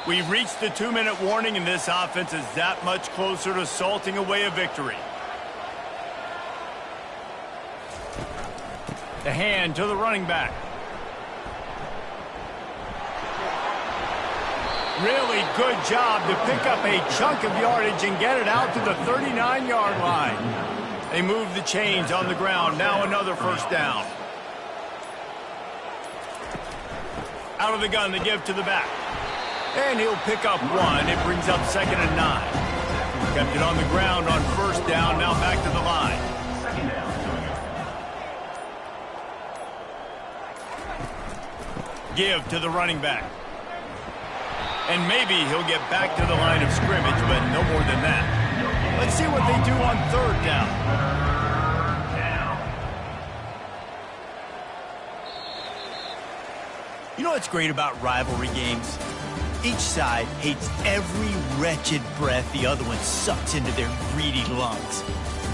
We've reached the 2-minute warning, and this offense is that much closer to salting away a victory. The hand to the running back. Really good job to pick up a chunk of yardage and get it out to the 39-yard line. They move the chains on the ground. Now another 1st down. Out of the gun, they give to the back. And he'll pick up 1. It brings up 2nd and 9. Kept it on the ground on 1st down. Now back to the line. 2nd down. Give to the running back. And maybe he'll get back to the line of scrimmage, but no more than that. Let's see what they do on 3rd down. You know what's great about rivalry games? Each side hates every wretched breath the other one sucks into their greedy lungs.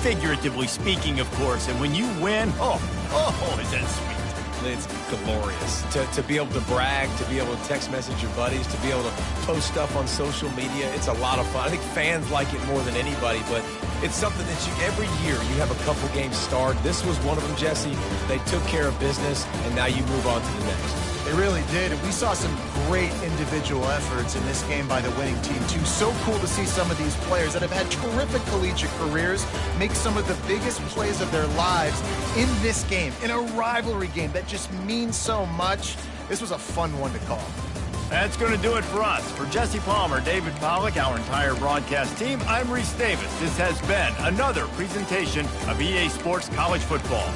Figuratively speaking, of course, and when you win, is that sweet. It's glorious to be able to brag, to be able to text message your buddies, to be able to post stuff on social media. It's a lot of fun. I think fans like it more than anybody, but it's something that every year you have a couple games start. This was one of them, Jesse. They took care of business, and now you move on to the next. They really did, and we saw some great individual efforts in this game by the winning team, too. So cool to see some of these players that have had terrific collegiate careers make some of the biggest plays of their lives in this game, in a rivalry game that just means so much. This was a fun one to call. That's going to do it for us. For Jesse Palmer, David Pollack, our entire broadcast team, I'm Reese Davis. This has been another presentation of EA Sports College Football.